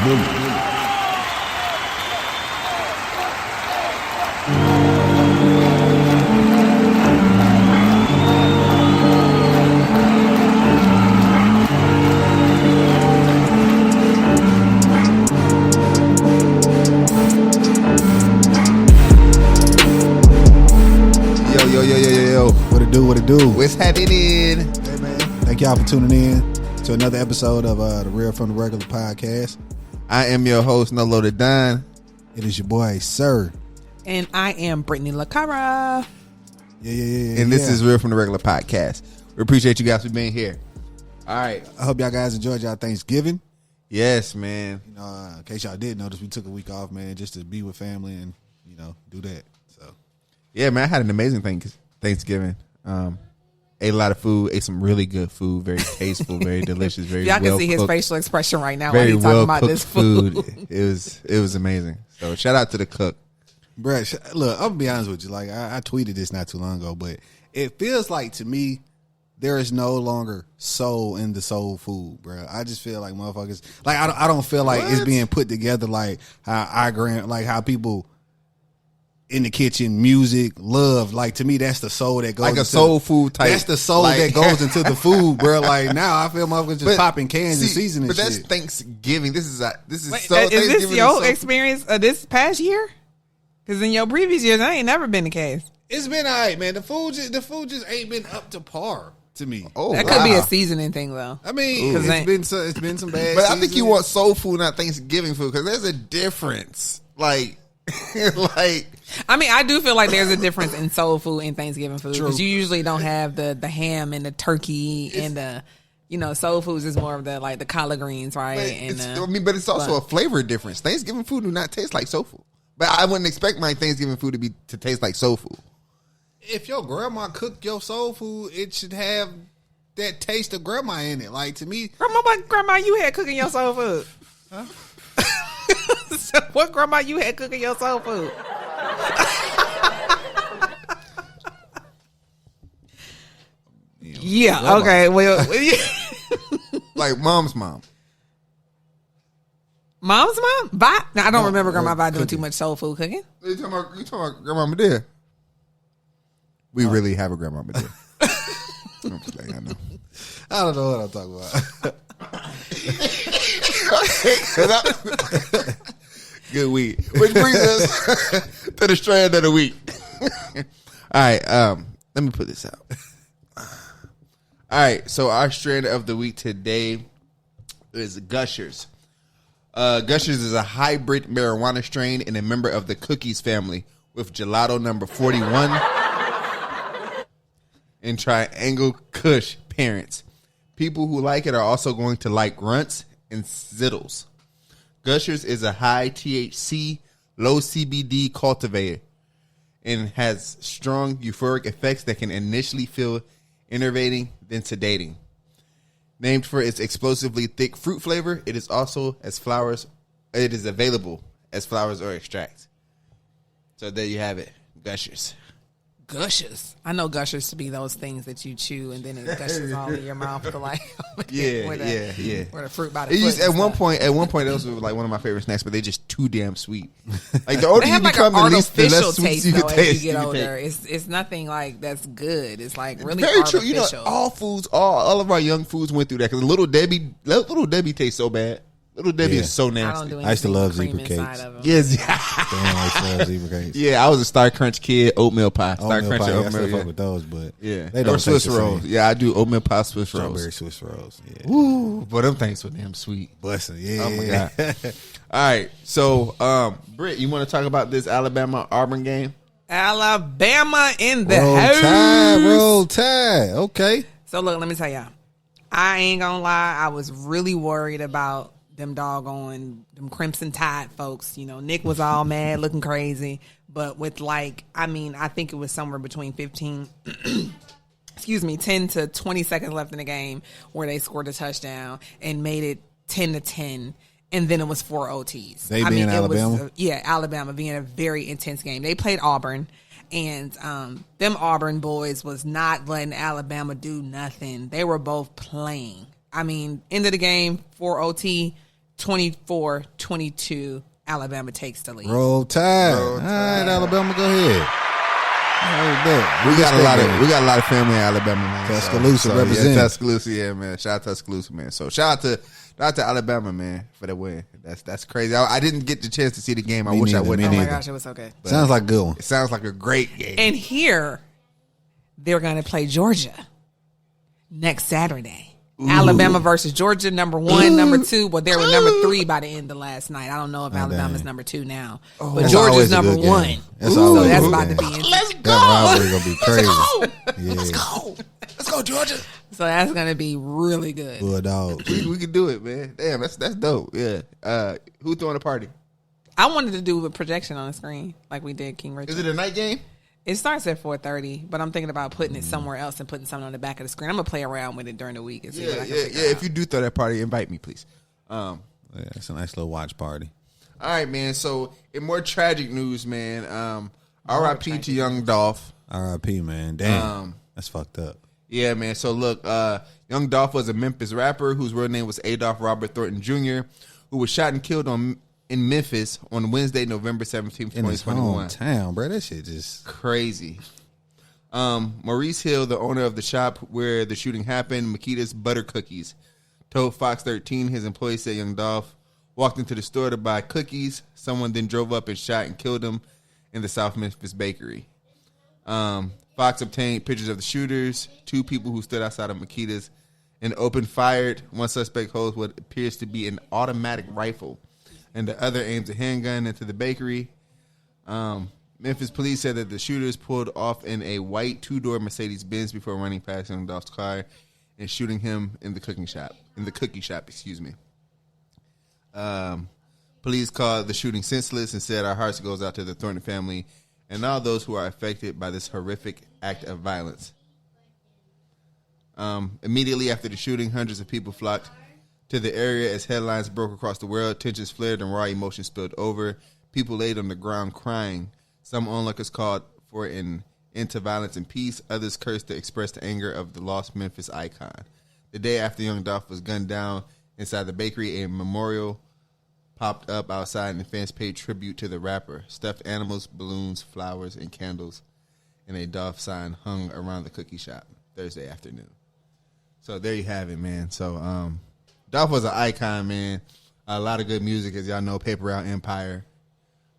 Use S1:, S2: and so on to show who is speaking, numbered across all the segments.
S1: Yo. What it do?
S2: What's happening?
S1: Hey, man. Thank y'all for tuning in to another episode of the Real from the Regular podcast.
S2: I am your host, Nolo the Don.
S1: It is your boy, Sir.
S3: And I am Brittany LaCara.
S1: Yeah.
S2: And this is Real from the Regular podcast. We appreciate you guys for being here. All right.
S1: I hope y'all guys enjoyed y'all Thanksgiving.
S2: Yes, man.
S1: You know, in case y'all didn't notice, we took a week off, man, just to be with family and, you know, do that. So,
S2: yeah, man, I had an amazing Thanksgiving. Ate a lot of food, ate some really good food, very tasteful, very delicious, very
S3: y'all
S2: well
S3: can see his
S2: cooked,
S3: facial expression right now
S2: very
S3: while he's talking about this food.
S2: It was amazing. So shout out to the cook.
S1: bruh, look, I'm gonna be honest with you. Like, I tweeted this not too long ago, but it feels like to me there is no longer soul in the soul food, bro. I just feel like motherfuckers, like I don't feel like it's being put together like how people in the kitchen, music, love. Like, to me, that's the soul that goes
S2: like a soul food type.
S1: That's the soul
S2: like,
S1: that goes into the food, bro. Like, now I feel motherfuckers just popping cans and seasoning.
S2: But that's
S1: shit.
S2: Thanksgiving. This is
S3: Wait,
S2: so.
S3: is this
S2: Thanksgiving
S3: your
S2: so,
S3: experience of this past year? Because in your previous years, that ain't never been the case.
S1: It's been all right, man. The food just ain't been up to par to me.
S2: Oh,
S3: That could be a seasoning thing, though.
S1: I mean, it's been some bad.
S2: But I think you
S1: seasoning.
S2: want soul food, not Thanksgiving food, because there's a difference. Like,
S3: I mean, I do feel like there's a difference in soul food and Thanksgiving food, because you usually don't have the ham and the turkey and the, you know, soul foods is more of the like the collard greens, right?
S2: but it's also a flavor difference. Thanksgiving food do not taste like soul food. But I wouldn't expect my Thanksgiving food to taste like soul food.
S1: If your grandma cooked your soul food, it should have that taste of grandma in it. Like, to me,
S3: What grandma you had cooking your soul food? Huh? So what grandma you had cooking your soul food? Yeah.
S1: grandma.
S3: Okay. Well,
S2: Like mom's mom.
S3: mom's mom. Vi? Now, I don't remember Grandma Vi doing too much soul food cooking.
S2: You talking about Grandmama Dear? We really have a Grandmama Dear. I'm just letting y'all know.
S1: I don't know what I'm talking about.
S2: Good week. Which brings us to the strand of the week. All right, let me put this out. All right, so our strand of the week today is Gushers. Gushers is a hybrid marijuana strain and a member of the Cookies family with gelato number 41 and Triangle Kush parents. People who like it are also going to like Grunts and Zittles. Gushers is a high THC, low CBD cultivator and has strong euphoric effects that can initially feel enervating, then sedating. Named for its explosively thick fruit flavor, it is also as flowers. It is available as flowers or extracts. So there you have it, Gushers.
S3: Gushers. I know gushers to be those things that you chew and then it gushes all in your mouth to like
S2: Yeah.
S3: Where the fruit by the
S2: It used,
S3: foot and
S2: at one
S3: stuff.
S2: point, those were like one of my favorite snacks, but they're just too damn sweet. Like the older
S3: They
S2: you
S3: have like
S2: become,
S3: an
S2: the
S3: artificial
S2: less sweets
S3: taste
S2: you can
S3: though as
S2: taste.
S3: you get
S2: can
S3: older.
S2: take.
S3: It's nothing like that's good. It's like really
S2: Very true.
S3: artificial.
S2: You know, all foods, all of our young foods went through that. Because Little Debbie tastes so bad. Little Debbie is so
S3: I don't
S2: nasty.
S3: do
S1: I used to
S3: anything
S1: love
S3: with cream
S1: zebra
S3: inside
S1: cakes.
S3: of them.
S2: Yes.
S1: Damn, I used to love zebra cakes.
S2: Yeah, I was a Star Crunch kid. Oatmeal pie. Star
S1: Oatmeal
S2: Crunch
S1: pie,
S2: and
S1: I
S2: oatmeal.
S1: still
S2: Yeah.
S1: fuck with those, but
S2: Yeah.
S1: they
S2: Or
S1: don't
S2: Swiss
S1: taste the
S2: rolls.
S1: same.
S2: Yeah, I do oatmeal pie Swiss
S1: Strawberry
S2: rolls.
S1: Swiss rolls. Yeah.
S2: Ooh, but them things were damn sweet.
S1: Bussin', yeah.
S2: Oh my god! All right, so Britt, you want to talk about this Alabama Auburn game?
S3: Alabama in the
S1: Roll
S3: house.
S1: Tide, roll Tide. Okay.
S3: So look, let me tell y'all. I ain't gonna lie. I was really worried about them them Crimson Tide folks. You know, Nick was all mad, looking crazy. But with I think it was somewhere between 10 to 20 seconds left in the game where they scored a touchdown and made it 10-10. And then it was 4 OTs.
S1: They being Alabama?
S3: Alabama being a very intense game. They played Auburn. And them Auburn boys was not letting Alabama do nothing. They were both playing. I mean, end of the game, 4 OT, 24-22, Alabama takes the lead.
S1: Roll Tide. All right, Alabama, go ahead.
S2: We got a lot of family in Alabama, man.
S1: Tuscaloosa represent.
S2: Yeah, Tuscaloosa, yeah, man. Shout out to Tuscaloosa, man. So shout out to Alabama, man, for the win. That's crazy. I didn't get the chance to see the game. I wish I would.
S3: Oh my gosh, it was so good.
S1: Sounds like a good one.
S2: It sounds like a great game.
S3: And here, they're going to play Georgia next Saturday. Ooh. Alabama versus Georgia, number 1, number 2. Well, they were number 3 by the end of last night. I don't know if Alabama's number 2 now, but Georgia's number 1. So that's about to be interesting.
S2: Let's go.
S1: That rivalry gonna be crazy.
S2: Let's go. Let's go, Georgia.
S3: So that's gonna be really good.
S1: Bulldogs.
S2: We can do it, man. Damn, that's dope. Yeah. Who throwing a party?
S3: I wanted to do a projection on the screen like we did King Richard.
S2: Is it a night game?
S3: It starts at 4:30, but I'm thinking about putting it somewhere else and putting something on the back of the screen. I'm gonna play around with it during the week and see what I can figure out.
S2: If you do throw that party, invite me, please.
S1: Yeah, it's a nice little watch party.
S2: All right, man. So in more tragic news, man, R.I.P. to Young Dolph.
S1: R.I.P. man. Damn, that's fucked up.
S2: Yeah, man. So look, Young Dolph was a Memphis rapper whose real name was Adolph Robert Thornton Jr., who was shot and killed in Memphis on Wednesday, November 17th, 2021.
S1: Town, bro. That shit just
S2: crazy. Maurice Hill, the owner of the shop where the shooting happened, Makita's Butter Cookies, told Fox 13 his employee said Young Dolph walked into the store to buy cookies. Someone then drove up and shot and killed him in the South Memphis bakery. Fox obtained pictures of the shooters, 2 people who stood outside of Makita's, and opened fired. One suspect holds what appears to be an automatic rifle, and the other aims a handgun into the bakery. Memphis police said that the shooters pulled off in a white 2-door Mercedes-Benz before running past Young Dolph's car and shooting him in the cookie shop. Police called the shooting senseless and said our hearts goes out to the Thornton family and all those who are affected by this horrific act of violence. Immediately after the shooting, hundreds of people flocked to the area as headlines broke across the world. Tensions flared and raw emotions spilled over. People laid on the ground crying. Some onlookers called for an end to violence and peace. Others cursed to express the anger of the lost Memphis icon. The day after Young Dolph was gunned down inside the bakery, a memorial popped up outside and fans paid tribute to the rapper. Stuffed animals, balloons, flowers, and candles, and a Dolph sign hung around the cookie shop Thursday afternoon. So there you have it, man. So Dolph was an icon, man. A lot of good music, as y'all know, Paper Route Empire.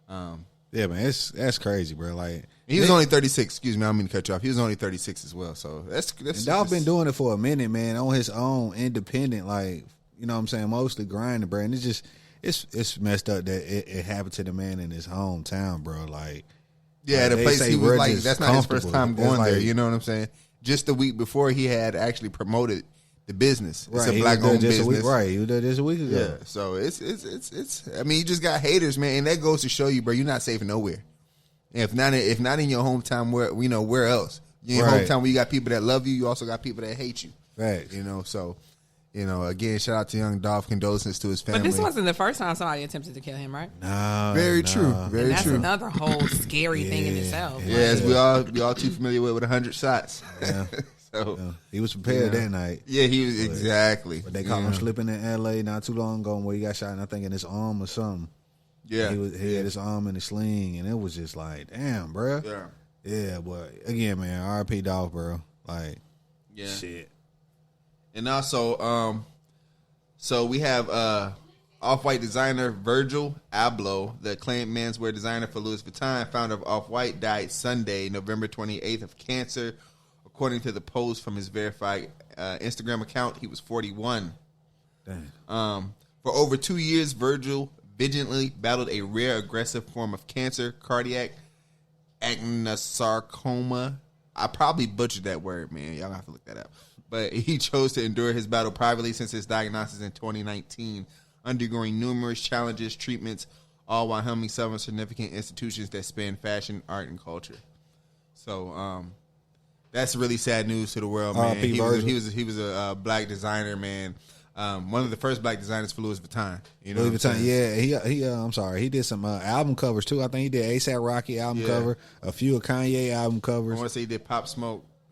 S1: Yeah, man, that's crazy, bro. Like
S2: he was only 36. Excuse me, I don't mean to cut you off. He was only 36 as well. So that's
S1: Dolph been doing it for a minute, man, on his own, independent, like, you know what I'm saying, mostly grinding, bro. And it's just it's messed up that it happened to the man in his hometown, bro. Like,
S2: yeah, the place he was like, that's not his first time going
S1: like,
S2: there. You know what I'm saying? Just the week before, he had actually promoted the business. It's
S1: right,
S2: a black-owned business.
S1: Right, he was there just a week ago.
S2: Yeah, so it's. I mean, you just got haters, man, and that goes to show you, bro, you're not safe nowhere. And if not in your hometown, where else? In your hometown where you got people that love you, you also got people that hate you.
S1: Right.
S2: You know, so, again, shout out to Young Dolph, condolences to his family.
S3: But this wasn't the first time somebody attempted to kill him, right?
S1: No,
S2: very true. Very
S3: that's
S2: true.
S3: That's another whole scary thing in itself.
S2: Yeah, as we all too familiar with 100 shots.
S1: Yeah.
S2: So
S1: he was prepared that night.
S2: Yeah, he was exactly.
S1: But they caught him slipping in L.A. not too long ago, where he got shot, I think, in his arm or something.
S2: Yeah,
S1: he had his arm in a sling, and it was just like, damn, bro. Yeah. But again, man, R.I.P. Dolph, bro. Like, shit.
S2: And also, so we have Off-White designer Virgil Abloh, the acclaimed menswear designer for Louis Vuitton, founder of Off-White, died Sunday, November 28th of cancer. According to the post from his verified Instagram account, he was 41.
S1: Dang.
S2: For over 2 years, Virgil vigilantly battled a rare aggressive form of cancer, cardiac anosarcoma. I probably butchered that word, man. Y'all have to look that up. But he chose to endure his battle privately since his diagnosis in 2019, undergoing numerous challenges, treatments, all while helming several significant institutions that span fashion, art, and culture. So, that's really sad news to the world, man. He was a black designer, man. One of the first black designers for Louis Vuitton. You know,
S1: Louis Vuitton. Yeah, he. I'm sorry, he did some album covers too. I think he did ASAP Rocky album cover, a few of Kanye album covers.
S2: I want to say he did Pop Smoke.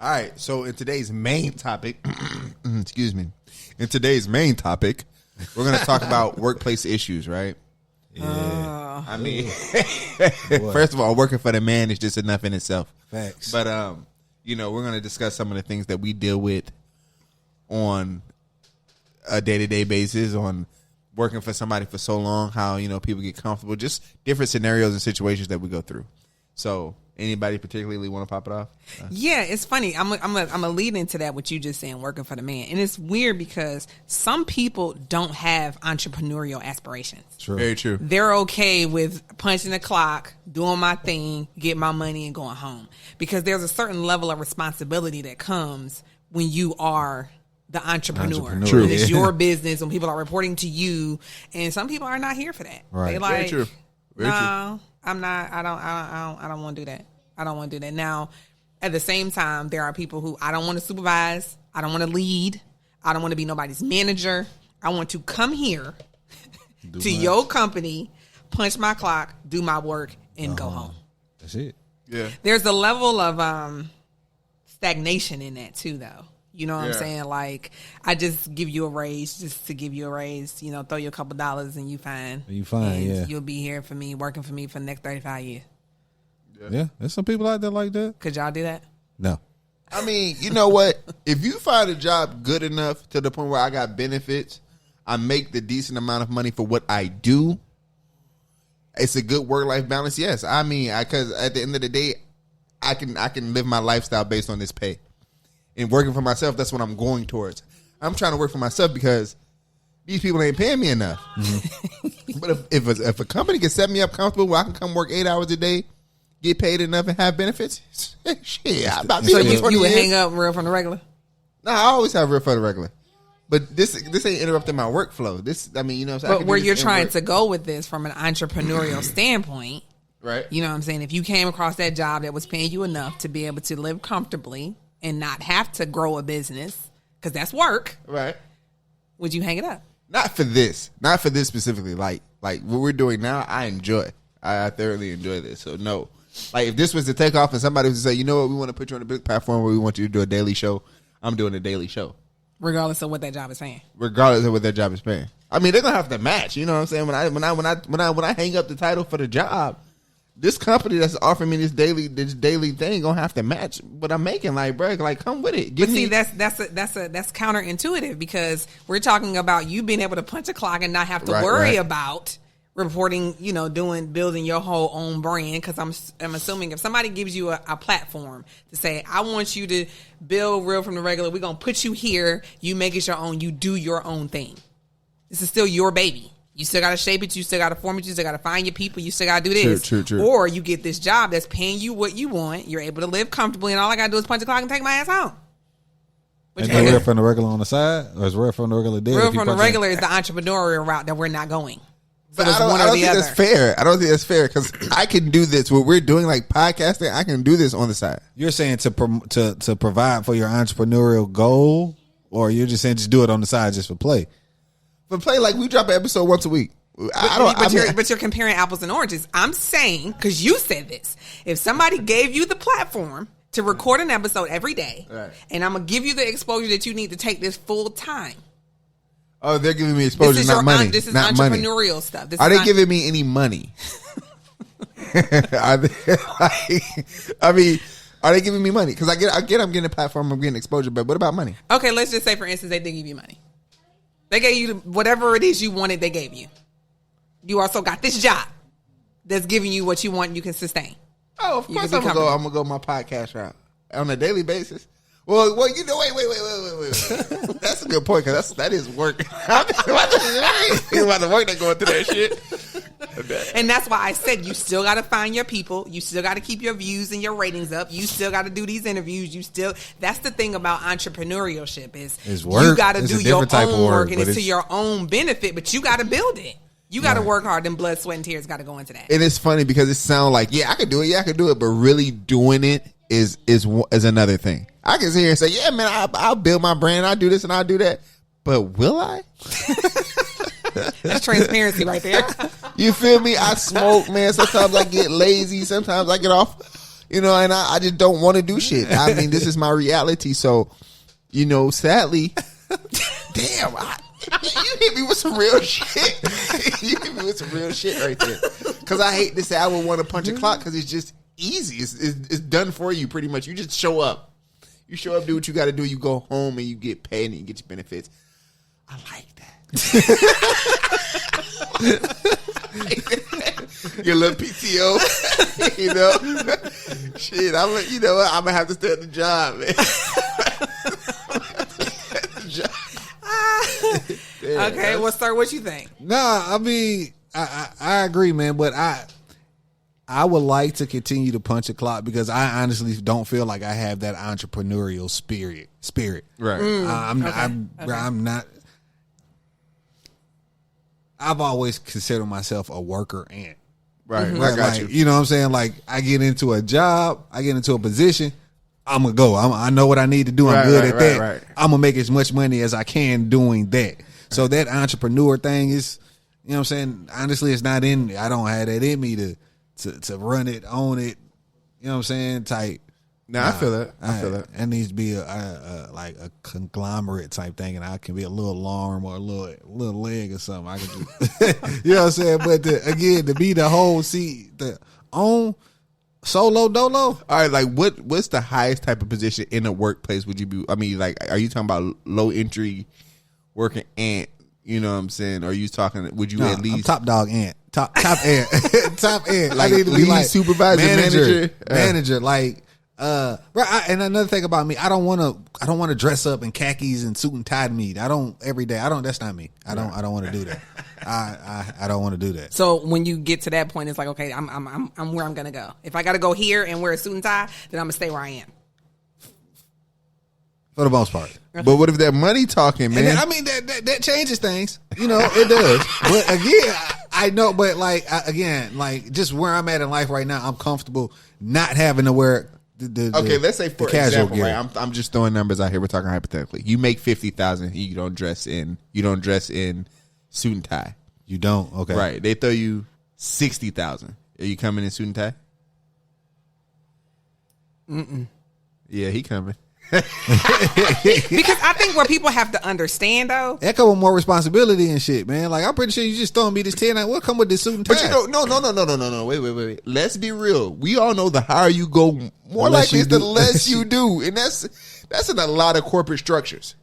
S2: All right. So in today's main topic, excuse me. In today's main topic, we're going to talk about workplace issues, right?
S1: Yeah.
S2: I mean, first of all, working for the man is just enough in itself.
S1: Facts.
S2: But we're going to discuss some of the things that we deal with on a day-to-day basis, on working for somebody for so long, how, people get comfortable, just different scenarios and situations that we go through. So anybody particularly want to pop it off?
S3: Yeah, it's funny. I'm a lead into that, what you just saying, working for the man. And it's weird because some people don't have entrepreneurial aspirations.
S1: True.
S2: Very true.
S3: They're okay with punching the clock, doing my thing, getting my money, and going home. Because there's a certain level of responsibility that comes when you are the entrepreneur.
S1: True.
S3: When it's your business, when people are reporting to you, and some people are not here for that.
S1: Right.
S3: They like,
S2: Very true. Very
S3: no, I'm not. I don't want to do that. I don't want to do that. Now, at the same time, there are people who I don't want to supervise. I don't want to lead. I don't want to be nobody's manager. I want to come here to your company, punch my clock, do my work, and go home.
S1: That's it.
S2: Yeah.
S3: There's a level of stagnation in that too, though. You know what I'm saying? Like, I just give you a raise just to give you a raise. Throw you a couple dollars and you fine.
S1: You fine,
S3: and
S1: yeah.
S3: You'll be here for me, working for me for the next 35 years.
S1: Yeah, there's some people out there like that.
S3: Could y'all do that?
S1: No.
S2: I mean, you know what? If you find a job good enough to the point where I got benefits, I make the decent amount of money for what I do, it's a good work-life balance, yes. I mean, because at the end of the day, I can live my lifestyle based on this pay. And working for myself, that's what I'm going towards. I'm trying to work for myself because these people ain't paying me enough. Mm-hmm. But if a company can set me up comfortable where I can come work 8 hours a day, get paid enough, and have benefits, shit, I'm about to be
S3: So
S2: here for 20
S3: you would
S2: years.
S3: hang up real from the regular?
S2: No, I always have real for the regular. But this ain't interrupting my workflow. This, I mean, so
S3: But where you're trying to go with this from an entrepreneurial standpoint,
S2: right?
S3: You know what I'm saying? If you came across that job that was paying you enough to be able to live comfortably and not have to grow a business, because that's work,
S2: Right.
S3: would you hang it up?
S2: Not for this specifically. Like what we're doing now, I enjoy. I thoroughly enjoy this. So no, like if this was to take off and somebody was to say, you know what, we want to put you on a big platform where we want you to do a daily show, I'm doing a daily show.
S3: Regardless of what that job is paying.
S2: Regardless of what their job is paying. I mean, they're gonna have to match. You know what I'm saying? When I hang up the title for the job, this company that's offering me this daily thing gonna have to match what I'm making. Like, bro, like come with it.
S3: But see, that's counterintuitive, because we're talking about you being able to punch a clock and not have to worry about reporting, building your whole own brand. Because I'm assuming if somebody gives you a platform to say, I want you to build Real from the Regular, we're gonna put you here, you make it your own, you do your own thing. This is still your baby. You still got to shape it. You still got to form it. You still got to find your people. You still got to do this.
S2: True.
S3: Or you get this job that's paying you what you want. You're able to live comfortably, and all I got to do is punch the clock and take my ass home.
S1: Is that Real from the Regular on the side, or is Real from the Regular dead?
S3: Real from the Regular is the entrepreneurial route that we're not going. So
S2: But I don't think that's fair. I don't think that's fair, because I can do this. What we're doing, like podcasting, I can do this on the side.
S1: You're saying to provide for your entrepreneurial goal, or you're just saying just do it on the side just for play?
S2: But play, like, we drop an episode once a week.
S3: But you're comparing apples and oranges. I'm saying, because you said this, if somebody gave you the platform to record an episode every day,
S2: right,
S3: and I'm going to give you the exposure that you need to take this full time.
S2: Oh, they're giving me exposure, not money.
S3: This is
S2: not
S3: entrepreneurial
S2: money.
S3: stuff.
S2: Are they giving me any money? Are they giving me money? Because I'm getting a platform, I'm getting exposure, but what about money?
S3: Okay, let's just say, for instance, they did give you money. They gave you whatever it is you wanted, they gave you. You also got this job that's giving you what you want and you can sustain.
S2: Oh, of course I'm gonna go my podcast route on a daily basis. Well, wait. That's a good point, because that is work. I'm thinking about the work that going through that shit.
S3: And that's why I said you still got to find your people. You still got to keep your views and your ratings up. You still got to do these interviews. That's the thing about entrepreneurship is
S1: work.
S3: You got to do your
S1: type
S3: own
S1: of
S3: work, and it's to your own benefit, but you got to build it. You got to work hard. Them blood, sweat, and tears got to go into that.
S2: And it's funny because it sounds like, I could do it, but really doing it is another thing. I can sit here and say, yeah, man, I'll build my brand, I'll do this and I'll do that, but will I?
S3: That's transparency right there.
S2: You feel me? I smoke, man. Sometimes I get lazy. Sometimes I get off. You know, and I just don't want to do shit. I mean, this is my reality. So, you know, sadly, damn, you hit me with some real shit. You hit me with some real shit right there. Because I hate to say I would want to punch a clock because it's just easy. It's done for you pretty much. You just show up. You show up, do what you got to do. You go home and you get paid and you get your benefits. I like that. Your little PTO, you know. Shit, you know what? I'm gonna have to stay at the job, man.
S3: Okay, well, sir, what you think?
S1: Nah, I mean, I agree, man, but I would like to continue to punch a clock because I honestly don't feel like I have that entrepreneurial spirit.
S2: Right.
S1: I'm not. I've always considered myself a worker ant.
S2: Right.
S1: Like,
S2: I got you.
S1: You know what I'm saying? Like, I get into a job, I get into a position, I'm going to go. I know what I need to do. I'm good at that.
S2: Right.
S1: I'm going to make as much money as I can doing that. So that entrepreneur thing is, you know what I'm saying? Honestly, it's not in me. I don't have that in me to run it, own it. You know what I'm saying? Type.
S2: I feel that. I feel that.
S1: It needs to be like a conglomerate type thing, and I can be a little arm or a little leg or something. I can do, you know what I'm saying? But to be the whole the own solo dolo.
S2: All right, like what's the highest type of position in a workplace would you be? I mean, like, are you talking about low entry working ant? You know what I'm saying? Or are you talking? Would you at least
S1: I'm top dog ant, top ant, top ant?
S2: Like
S1: I need to be
S2: lead
S1: like
S2: supervisor,
S1: manager, like. And another thing about me, I don't want to dress up in khakis and suit and tie meet. Every day. That's not me. I don't want to do that. I don't want to do that.
S3: So when you get to that point, it's like, okay, I'm where I'm gonna go. If I got to go here and wear a suit and tie, then I'm gonna stay where I am.
S1: For the most part.
S2: But what if that money talking, man?
S1: And then, I mean, that changes things. You know, it does. But again, I know. But like just where I'm at in life right now, I'm comfortable not having to wear.
S2: Okay, let's say for example,
S1: gear.
S2: right? I'm just throwing numbers out here. We're talking hypothetically. You make $50,000. You don't dress in suit and tie.
S1: You don't. Okay,
S2: right? They throw you $60,000. Are you coming in suit and tie? Yeah, he coming.
S3: Because I think where people have to understand though,
S1: that come with more responsibility and shit, man. Like, I'm pretty sure you just throwing me this 10. What come with this suit and tie?
S2: But you know, no. Wait. Let's be real. We all know the higher you go, more
S1: less
S2: likely
S1: you
S2: it's the
S1: do.
S2: less you do, and that's in a lot of corporate structures.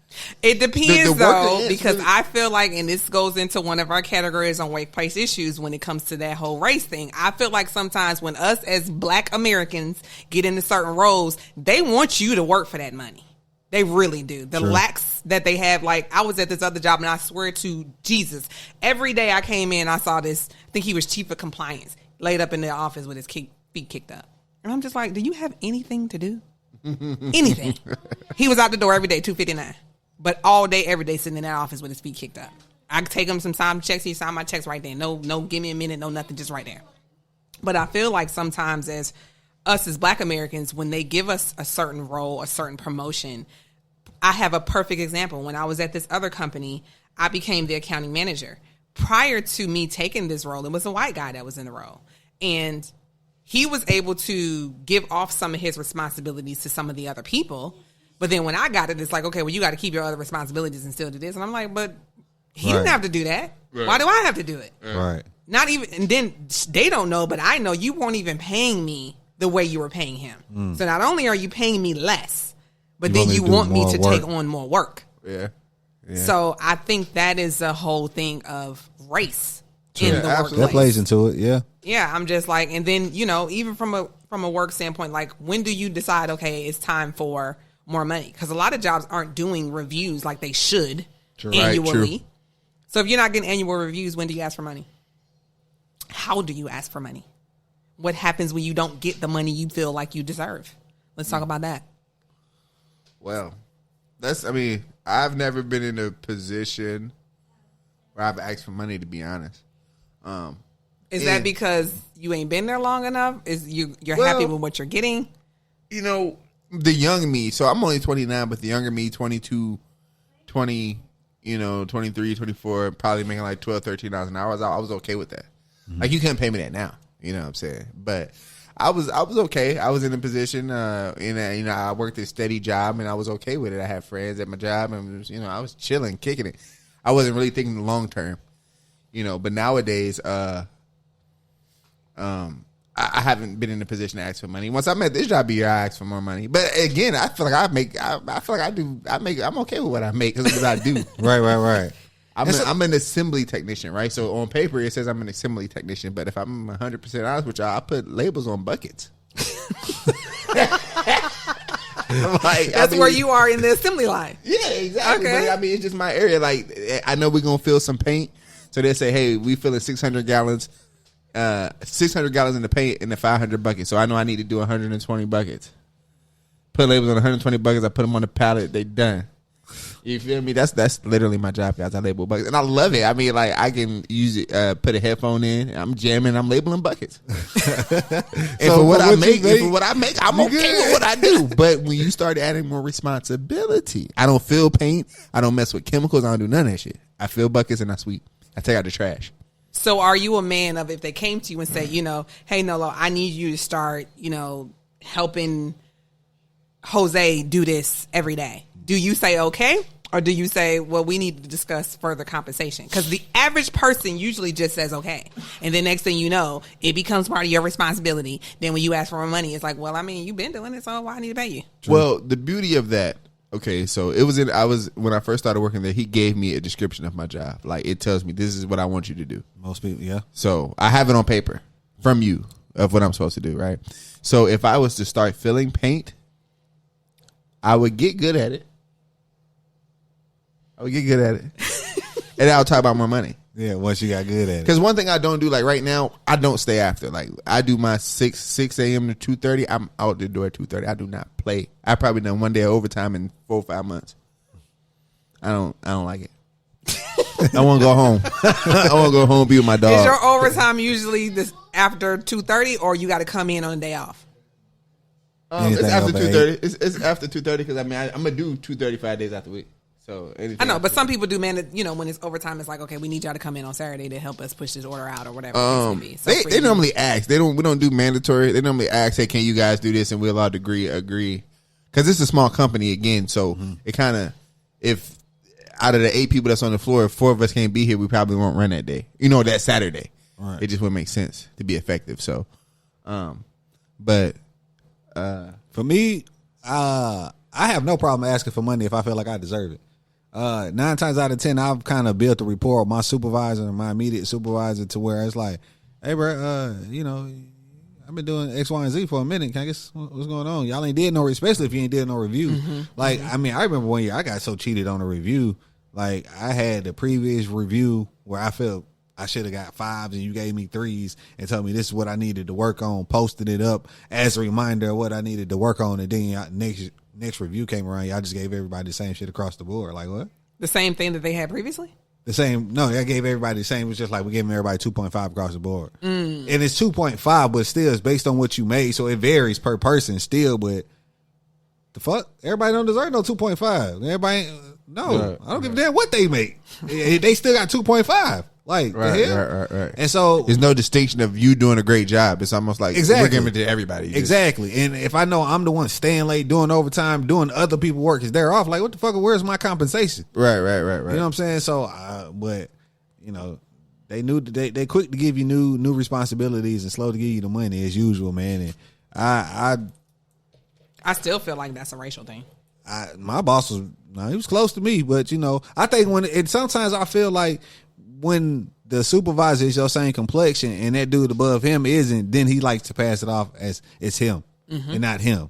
S3: it depends
S2: The
S3: though,
S2: worker
S3: because
S2: really-
S3: I feel like, and this goes into one of our categories on workplace issues when it comes to that whole race thing. I feel like sometimes when us as Black Americans get into certain roles, they want you to work for that money. They really do. The lacks that they have, like I was at this other job and I swear to Jesus, every day I came in, I saw this, I think he was chief of compliance, laid up in the office with his feet kicked up. And I'm just like, do you have anything to do? Anything. He was out the door every day, 2:59. But all day, every day, sitting in that office with his feet kicked up. I could take him some time checks. He signed my checks right there. No, give me a minute, no nothing, just right there. But I feel like sometimes as Black Americans, when they give us a certain role, a certain promotion, I have a perfect example. When I was at this other company, I became the accounting manager. Prior to me taking this role, it was a white guy that was in the role. And he was able to give off some of his responsibilities to some of the other people. But then when I got it, it's like, okay, well, you got to keep your other responsibilities and still do this. And I'm like, but he didn't have to do that. Right. Why do I have to do it?
S1: Right.
S3: Not even, and then they don't know, but I know you weren't even paying me the way you were paying him. So not only are you paying me less, but then you want me to take on more work.
S2: Yeah.
S3: So I think that is a whole thing of race in the workplace.
S1: That plays into it, yeah.
S3: Yeah, I'm just like, and then, you know, even from a work standpoint, like when do you decide, okay, it's time for more money? Because a lot of jobs aren't doing reviews like they should annually.
S2: Right,
S3: so if you're not getting annual reviews, when do you ask for money? How do you ask for money? What happens when you don't get the money you feel like you deserve? Let's talk about that.
S2: Well, I've never been in a position where I've asked for money, to be honest.
S3: Is that because you ain't been there long enough? Is you're happy with what you're getting?
S2: You know, the young me, so I'm only 29, but the younger me, 22, 20, 23, 24, probably making like $12,000, $13,000 an hour. I was okay with that. Like, you couldn't pay me that now. You know what I'm saying? But I was okay. I was in a position, I worked a steady job and I was okay with it. I had friends at my job and I was chilling, kicking it. I wasn't really thinking long term, But nowadays, I haven't been in a position to ask for money. Once I'm at this job, I ask for more money. But again, I feel like I'm okay with what I make because of what I do.
S1: Right.
S2: I'm an assembly technician, right? So on paper it says I'm an assembly technician, but if I'm 100% honest with y'all, I put labels on buckets.
S3: That's where you are in the assembly line.
S2: Yeah, exactly.
S3: Okay.
S2: But, it's just my area. Like, I know we're gonna fill some paint, so they say, "Hey, we filling 600 gallons, 600 gallons in the paint in the 500 buckets." So I know I need to do 120 buckets. Put labels on 120 buckets. I put them on the pallet. They done. You feel me? That's literally my job, guys. I label buckets, and I love it. I mean, like I can use it, put a headphone in. I'm jamming. I'm labeling buckets. For what I make, I'm okay with what I do. But when you start adding more responsibility, I don't fill paint. I don't mess with chemicals. I don't do none of that shit. I fill buckets and I sweep. I take out the trash.
S3: So, are you a man of if they came to you and said, hey Nolo, I need you to start, helping Jose do this every day? Do you say okay? Or do you say, well, we need to discuss further compensation? Because the average person usually just says okay. And then next thing you know, it becomes part of your responsibility. Then when you ask for more money, it's like, well, I mean, you've been doing it, so why I need to pay you?
S2: True. Well, the beauty of that, okay, so when I first started working there, he gave me a description of my job. Like, it tells me this is what I want you to do.
S1: Most people, yeah.
S2: So I have it on paper from you of what I'm supposed to do, right? So if I was to start filling paint, I would get good at it. And I'll talk about more money.
S1: Yeah, once you got good at it.
S2: Because one thing I don't do, like right now, I don't stay after. Like I do my 6 a.m. to 2:30. I'm out the door at 2:30. I do not play. I probably done one day of overtime in 4 or 5 months. I don't like it. I want to go home. I want to go home and be with my dog.
S3: Is your overtime usually this after 2:30, or you got to come in on a day off?
S2: It's after 2:30. It's after 2:30 because I'm gonna do 2:30 5 days after the week. So
S3: I know, but some people do, man. When it's overtime, it's like, okay, we need y'all to come in on Saturday to help us push this order out or whatever. So
S2: they normally ask. We don't do mandatory. They normally ask, hey, can you guys do this? And we're allowed to agree. Because it's a small company again, so it kind of, if out of the 8 people that's on the floor, if 4 of us can't be here, we probably won't run that day. That Saturday. Right. It just wouldn't make sense to be effective. So, but
S1: for me, I have no problem asking for money if I feel like I deserve it. 9 times out of 10, I've kind of built a rapport with my supervisor and my immediate supervisor to where it's like, hey, bro, I've been doing X, Y, and Z for a minute. Can I guess what's going on? Y'all ain't did no, especially if you ain't did no review. I remember one year I got so cheated on a review. Like, I had the previous review where I felt I should have got 5s and you gave me 3s and told me this is what I needed to work on, posted it up as a reminder of what I needed to work on, and then next review came around, y'all just gave everybody the same shit across the board. Like, what?
S3: The same thing that they had previously?
S1: The same. No, I gave everybody the same. It was just like we gave everybody 2.5 across the board. And it's 2.5, but still it's based on what you made, so it varies per person still, but the fuck? Everybody don't deserve no 2.5. Everybody, no. I don't give a damn what they make. They still got 2.5. Like,
S2: right.
S1: And so
S2: there's no distinction of you doing a great job. It's almost like we're giving it to everybody.
S1: Exactly. And if I know I'm the one staying late, doing overtime, doing other people work, because they're off, like, what the fuck, where's my compensation?
S2: Right.
S1: You know what I'm saying? So, but, they quick to give you new responsibilities and slow to give you the money as usual, man. And
S3: I still feel like that's a racial thing.
S1: My boss he was close to me, but I think sometimes I feel like when the supervisor is your same complexion and that dude above him isn't, then he likes to pass it off as it's him and not him.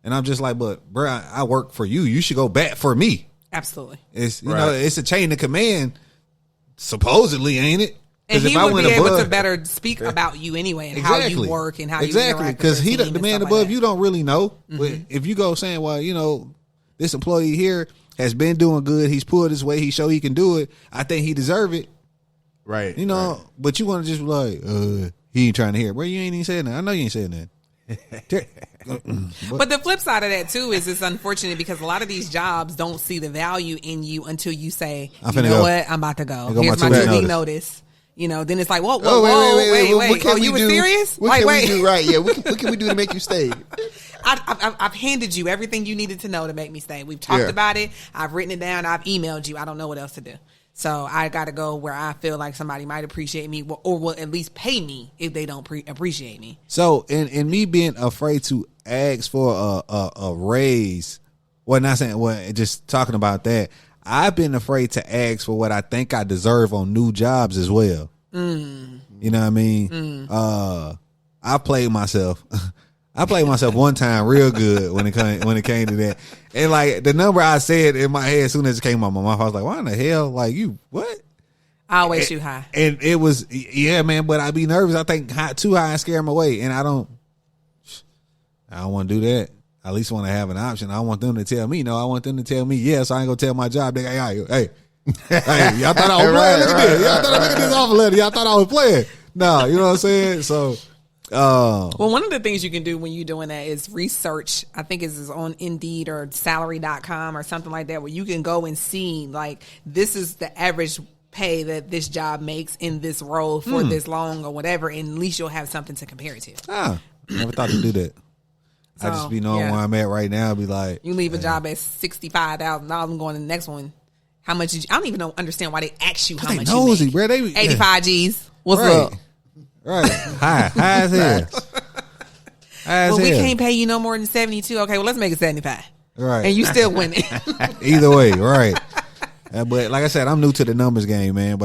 S1: And I'm just like, but bro, I work for you. You should go back for me.
S3: Absolutely.
S1: It's it's a chain of command, supposedly, ain't it?
S3: And he would be able to better speak about you anyway and how you work and how you interact
S1: because
S3: with
S1: the man above you don't really know. But if you go saying, well, this employee here has been doing good, he's pulled his weight, he showed he can do it, I think he deserve it.
S2: Right.
S1: But you want to just be like, he ain't trying to hear it. Well, you ain't even saying that. I know you ain't saying that.
S3: But the flip side of that too is it's unfortunate because a lot of these jobs don't see the value in you until you say, you know what, I'm about to go. Here's my 2-week notice. Then it's like, whoa, wait.
S2: Oh,
S3: you were serious?
S2: What can we do? Right? Yeah. What can we do to make you stay?
S3: I've handed you everything you needed to know to make me stay. We've talked about it. I've written it down. I've emailed you. I don't know what else to do. So I got to go where I feel like somebody might appreciate me or will at least pay me if they don't appreciate me.
S1: So, in me being afraid to ask for a raise, just talking about that, I've been afraid to ask for what I think I deserve on new jobs as well. You know what I mean? I played myself. I played myself one time real good when it came to that. And like the number I said in my head as soon as it came out my mouth, I was like, why in the hell? Like, you what?
S3: I always shoot high.
S1: And it was, yeah, man, but I'd be nervous. I think too high and scare them away. And I don't want to do that. I at least want to have an option. I want them to tell me no. I want them to tell me yes. I ain't gonna tell my job. They hey, y'all thought I was playing? Look at this. Y'all thought, look at this offer letter. Y'all thought I was playing. No, you know what I'm saying? So,
S3: well, one of the things you can do when you're doing that is research. I think it's on Indeed or salary.com or something like that, where you can go and see like this is the average pay that this job makes in this role for this long or whatever, and at least you'll have something to compare it to.
S1: Never thought to do that. I just be knowing where I'm at right now. Be like,
S3: you leave a job at $65,000 and going to the next one. How much? I don't even understand why they ask you how much
S1: nosy,
S3: you make.
S1: Bro. They
S3: 85 G's. What's
S1: right.
S3: up?
S1: Right, high as hell.
S3: Well, we can't pay you no more than 72. Okay, well let's make it 75.
S1: Right,
S3: and you still winning.
S1: Either way, right. But like I said, I'm new to the numbers game, man.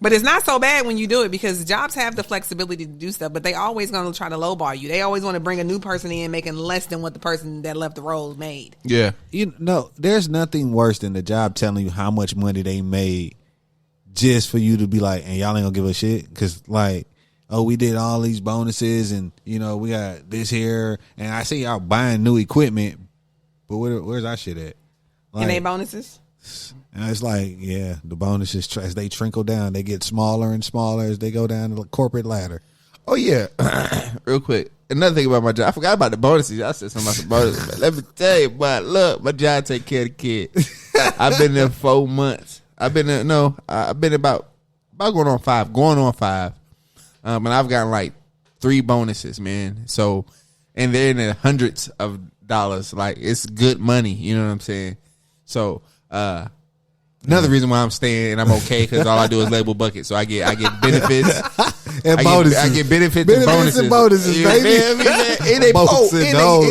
S1: But
S3: it's not so bad when you do it because jobs have the flexibility to do stuff, but they always going to try to lowball you. They always want to bring a new person in making less than what the person that left the role made.
S2: Yeah.
S1: There's nothing worse than the job telling you how much money they made just for you to be like, and y'all ain't gonna give a shit. Cause like, oh, we did all these bonuses and we got this here and I see y'all buying new equipment, but where's our shit at? Like,
S3: and they bonuses?
S1: And it's like, yeah, the bonuses, as they trickle down, they get smaller and smaller as they go down the corporate ladder.
S2: Oh, yeah. Real quick. Another thing about my job. I forgot about the bonuses. I said something about the bonuses. But let me tell you, but look, my job take care of the kid. I've been there 4 months. I've been about going on 5. And I've gotten like 3 bonuses, man. So, and they're in the hundreds of dollars. Like, it's good money. You know what I'm saying? So, another reason why I'm staying and I'm okay because all I do is label buckets, so I get benefits
S1: and bonuses.
S2: I get benefits and bonuses, baby. It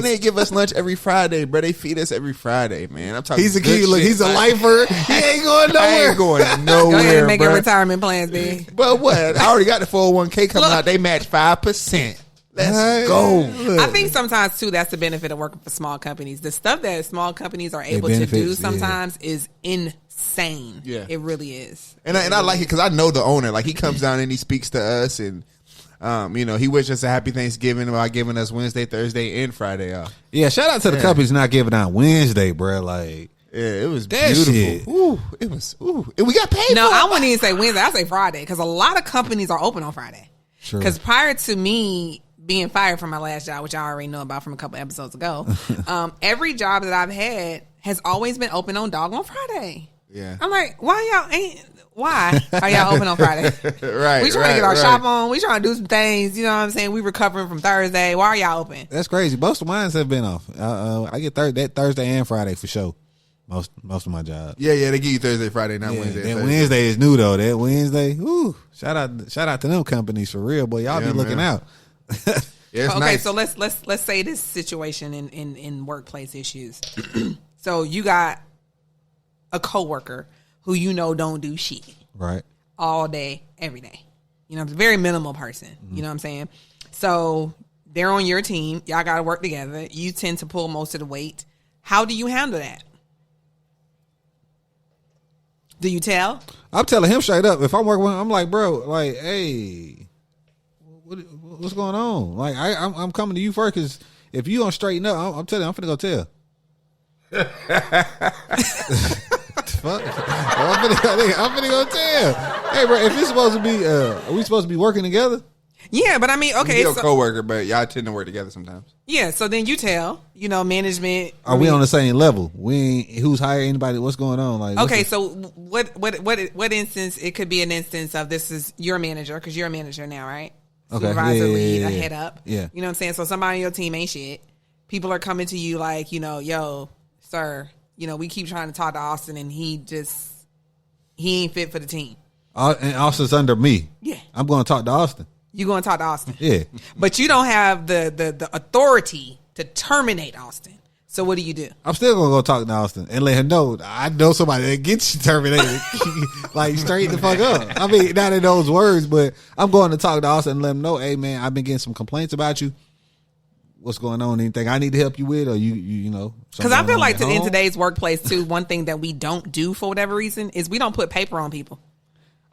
S2: ain't give us lunch every Friday, bro. They feed us every Friday, man. I'm talking.
S1: He's a kid. Look, he's a lifer. He ain't going nowhere.
S2: I ain't going nowhere.
S3: Go ahead and make your retirement plans, baby.
S2: But what? I already got the 401k coming out. They match 5%. Let's go.
S3: I think sometimes too that's the benefit of working for small companies. The stuff that small companies are able to do sometimes is insane. Yeah, it really is.
S2: And I like it because I know the owner. Like he comes down and he speaks to us, and he wishes us a happy Thanksgiving by giving us Wednesday, Thursday, and Friday off.
S1: Yeah, shout out to the companies not giving out Wednesday, bro. Like.
S2: Yeah, it was beautiful. Shit. Ooh, it was. Ooh, and we got paid.
S3: No, I wouldn't even say Wednesday. I say Friday because a lot of companies are open on Friday. Sure. Because prior to me being fired from my last job, which I already know about from a couple episodes ago, every job that I've had has always been open on doggone Friday.
S2: Yeah,
S3: I'm like, why are y'all open on Friday?
S2: Right,
S3: we trying to get our shop on. We trying to do some things. You know what I'm saying? We recovering from Thursday. Why are y'all open?
S1: That's crazy. Most of mine have been off. I get that Thursday and Friday for sure. Most of my jobs.
S2: Yeah, they give you Thursday, Friday, not Wednesday.
S1: That Wednesday is new though. That Wednesday, shout out to them companies for real, boy. Y'all be looking out.
S2: Yeah,
S3: okay,
S2: nice.
S3: so let's say this situation in workplace issues. So you got a coworker who don't do shit.
S1: Right.
S3: All day, every day. A very minimal person. Mm-hmm. You know what I'm saying? So they're on your team. Y'all got to work together. You tend to pull most of the weight. How do you handle that? Do you tell?
S1: I'm telling him straight up. If I'm working with him, I'm like, bro, like, hey, what's going on? Like, I'm coming to you first because if you don't straighten up, I'm telling you, I'm finna go tell. I'm finna go tell. Hey, bro, if it's supposed to be, are we supposed to be working together?
S3: Yeah, but I mean, okay.
S2: He's your coworker, but y'all tend to work together sometimes.
S3: Yeah, so then you tell, management.
S1: Are we on the same level? We ain't, who's hiring anybody? What's going on? Like,
S3: okay, so what instance? It could be an instance of this is your manager because you're a manager now, right?
S1: Okay,
S3: Supervisor, lead, a head up.
S1: Yeah,
S3: you know what I'm saying. So somebody on your team ain't shit. People are coming to you like, yo, sir, we keep trying to talk to Austin and he ain't fit for the team.
S1: And Austin's under me.
S3: Yeah,
S1: I'm going to talk to Austin.
S3: You going to talk to Austin?
S1: Yeah,
S3: but you don't have the authority to terminate Austin. So what do you do?
S1: I'm still gonna go talk to Austin and let him know I know somebody that gets you terminated. Like straight the fuck up. I mean, not in those words, but I'm going to talk to Austin and let him know, hey man, I've been getting some complaints about you. What's going on? Anything I need to help you with, or you know?
S3: Because I feel like in today's workplace too, one thing that we don't do for whatever reason is we don't put paper on people.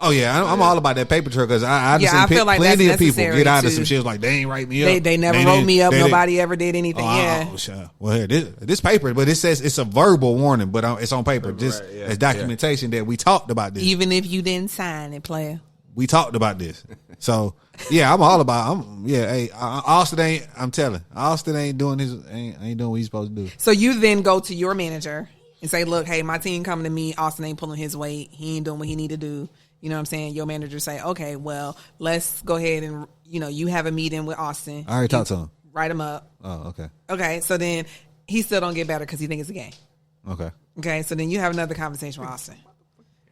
S1: Oh yeah, I'm all about that paper trail because I
S3: feel like
S1: plenty of people
S3: necessary
S1: get out of some shit like they ain't write me up.
S3: They never wrote me up. Nobody ever did anything.
S1: Well, here, this paper, but it says it's a verbal warning, but it's on paper. Just as documentation that we talked about this.
S3: Even if you didn't sign it, player.
S1: We talked about this. So yeah, I'm all about. Hey, Austin ain't doing his ain't doing what he's supposed to do.
S3: So you then go to your manager and say, look, hey, my team coming to me. Austin ain't pulling his weight. He ain't doing what he need to do. You know what I'm saying? Your manager say, okay, well, let's go ahead and, you have a meeting with Austin.
S1: I already talked to him.
S3: Write him up.
S1: Oh, okay.
S3: Okay, so then he still don't get better because he thinks it's a game.
S1: Okay.
S3: Okay, so then you have another conversation with Austin.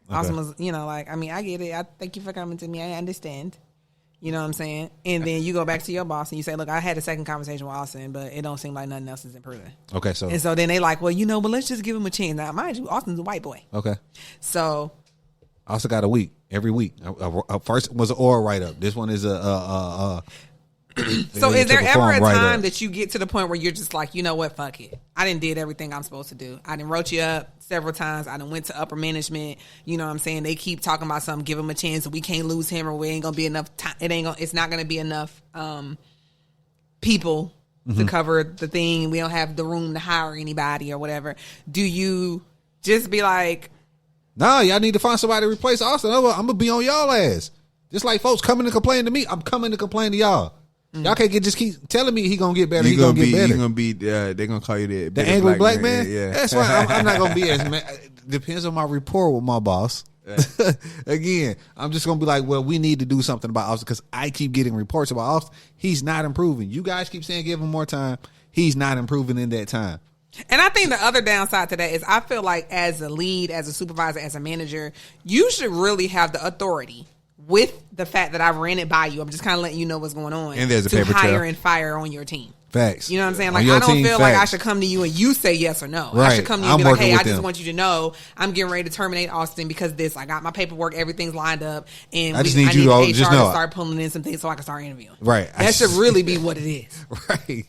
S1: Okay.
S3: Austin was, I get it. I thank you for coming to me. I understand. You know what I'm saying? And then you go back to your boss and you say, look, I had a second conversation with Austin, but it don't seem like nothing else is improving.
S1: Okay, so.
S3: And so then they like, well, but let's just give him a chance. Now, mind you, Austin's a white boy.
S1: Okay.
S3: So.
S1: I also got a week. Every week. First was an oral write-up. This one is a
S3: So is there ever a time that you get to the point where you're just like, you know what, fuck it. I done did everything I'm supposed to do. I done wrote you up several times. I done went to upper management. You know what I'm saying? They keep talking about something, give him a chance. We can't lose him or we ain't going to be enough time. It's not going to be enough people to cover the thing. We don't have the room to hire anybody or whatever. Do you just be like,
S1: no, y'all need to find somebody to replace Austin. I'm going to be on y'all ass. Just like folks coming to complain to me, I'm coming to complain to y'all. Y'all can't just keep telling me he going to get better. He going to get better.
S2: You're going to be, they're going to call you the
S1: angry black man?
S2: Yeah.
S1: That's why I'm not going to be as mad. Depends on my rapport with my boss. Yeah. Again, I'm just going to be like, well, we need to do something about Austin because I keep getting reports about Austin. He's not improving. You guys keep saying give him more time. He's not improving in that time.
S3: And I think the other downside to that is I feel like as a lead, as a supervisor, as a manager, you should really have the authority with the fact that I ran it by you. I'm just kind of letting you know what's going on.
S2: And there's a
S3: to
S2: paper trail.
S3: hire and fire on your team.
S1: Facts.
S3: You know what I'm saying? Like I don't feel like I should come to you and you say yes or no.
S1: Right.
S3: I should come to you and be like, hey, I just want you to know I'm getting ready to terminate Austin because this. I got my paperwork, everything's lined up, and
S1: I need you to just know.
S3: Start pulling in some things so I can start interviewing.
S1: Right.
S3: That should really be what it is.
S1: Right.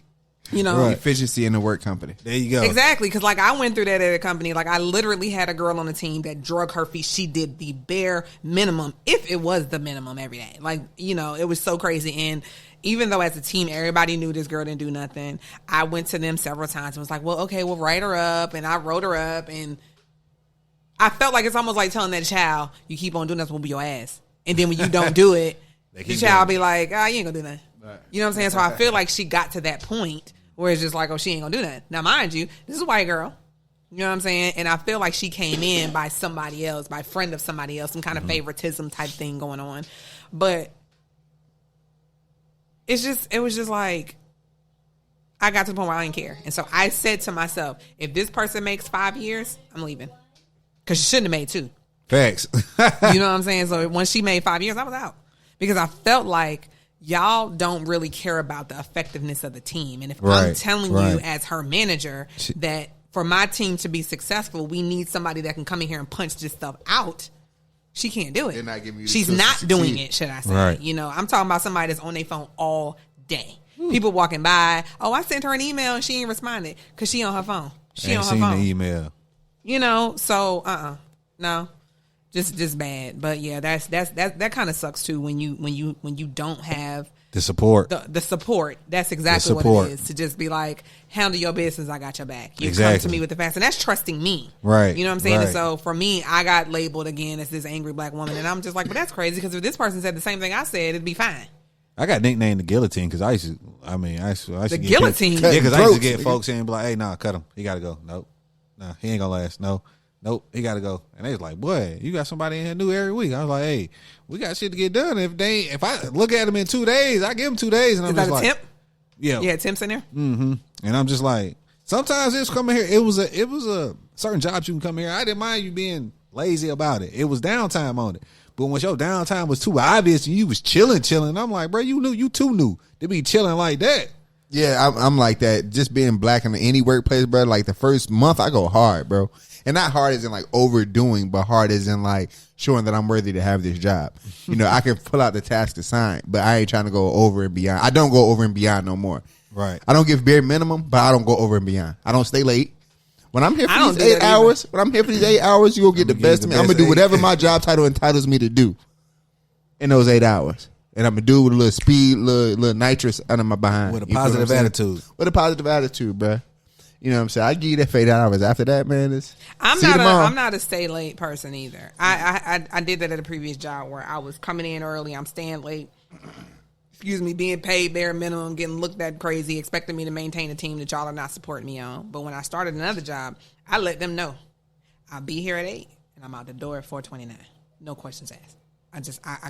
S3: Right.
S2: Efficiency in the work company.
S1: There you go.
S3: Exactly, because like I went through that at a company. Like I literally had a girl on the team that drug her feet. She did the bare minimum, if it was the minimum every day. Like, it was so crazy. And even though as a team, everybody knew this girl didn't do nothing, I went to them several times and was like, well, okay, we'll write her up. And I wrote her up. And I felt like it's almost like telling that child, you keep on doing this, we'll be your ass. And then when you don't do it, the child be like, you ain't gonna do nothing. Right. You know what I'm saying? So I feel like she got to that point where it's just like, oh, she ain't gonna do that. Now, mind you, this is a white girl. You know what I'm saying? And I feel like she came in by somebody else, by a friend of somebody else, some kind of favoritism type thing going on. But it was just like, I got to the point where I didn't care. And so I said to myself, if this person makes 5 years, I'm leaving. Because she shouldn't have made 2.
S1: Facts.
S3: You know what I'm saying? So when she made 5 years, I was out. Because I felt like y'all don't really care about the effectiveness of the team. And if I'm telling you as her manager that for my team to be successful, we need somebody that can come in here and punch this stuff out, she can't do it.
S2: They're not giving you
S3: She's not doing it, should I say.
S1: Right.
S3: I'm talking about somebody that's on their phone all day. People walking by, oh, I sent her an email and she ain't responded because she on her phone. She
S1: ain't
S3: on her
S1: seen
S3: phone.
S1: the email.
S3: So no. Just bad. But yeah, that kind of sucks too when you don't have
S1: the support.
S3: The support. That's exactly what it is. To just be like, handle your business, I got your back. You come to me with the facts. And that's trusting me.
S1: Right.
S3: You know what I'm saying?
S1: Right.
S3: And so for me, I got labeled again as this angry black woman. And I'm just like, but that's crazy because if this person said the same thing I said, it'd be fine.
S1: I got nicknamed the guillotine because I used to. I used to
S3: The
S1: get
S3: guillotine?
S1: Yeah, because I used to get
S2: Nigga.
S1: folks in and be like, "Hey, nah, cut him. He got to go. Nope, nah, he ain't gonna last. No, nope, he got to go." And they was like, "Boy, you got somebody in here new every week." I was like, "Hey, we got shit to get done. If I look at them in 2 days, I give them 2 days." And I'm
S3: Is that
S1: just
S3: a
S1: like,
S3: temp?
S1: "Yeah,
S3: Yeah, temps in there.
S1: mm-hmm." And I'm just like, sometimes it's coming here. It was a certain jobs you can come here. I didn't mind you being lazy about it. It was downtime on it. But when your downtime was too obvious and you was chilling, I'm like, bro, you too new to be chilling like that.
S2: Yeah, I'm like that. Just being black in any workplace, bro. Like the first month, I go hard, bro, and not hard as in like overdoing, but hard as in like showing that I'm worthy to have this job. You know, I can pull out the task assigned, but I ain't trying to go over and beyond. I don't go over and beyond no more.
S1: Right.
S2: I don't give bare minimum, but I don't go over and beyond. I don't stay late. When I'm here
S3: I
S2: for
S3: don't
S2: these
S3: do
S2: 8
S3: that either.
S2: hours, you gonna get the best of me. I'm gonna do whatever my job title entitles me to do in those 8 hours. And I'm gonna do it with a little speed, little nitrous under my behind.
S1: With a
S2: You feel what I'm
S1: positive
S2: saying?
S1: attitude.
S2: With a positive attitude, bro. You know what I'm saying? I give you that 8 hours. After that, man, it's
S3: I'm
S2: see you tomorrow.
S3: I'm not a stay late person either. I did that at a previous job where I was coming in early, I'm staying late. Excuse me, being paid bare minimum, getting looked at crazy, expecting me to maintain a team that y'all are not supporting me on. But when I started another job, I let them know I'll be here at 8 and I'm out the door at 4:29. No questions asked. I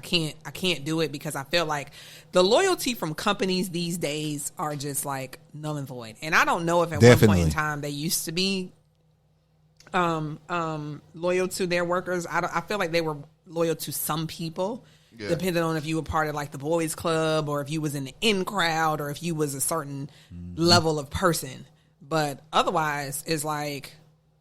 S3: can't do it because I feel like the loyalty from companies these days are just like null and void. And I don't know if at one point in time they used to be loyal to their workers. I feel like they were loyal to some people, depending on if you were part of like the boys club or if you was in the in crowd or if you was a certain level of person. But otherwise, it's like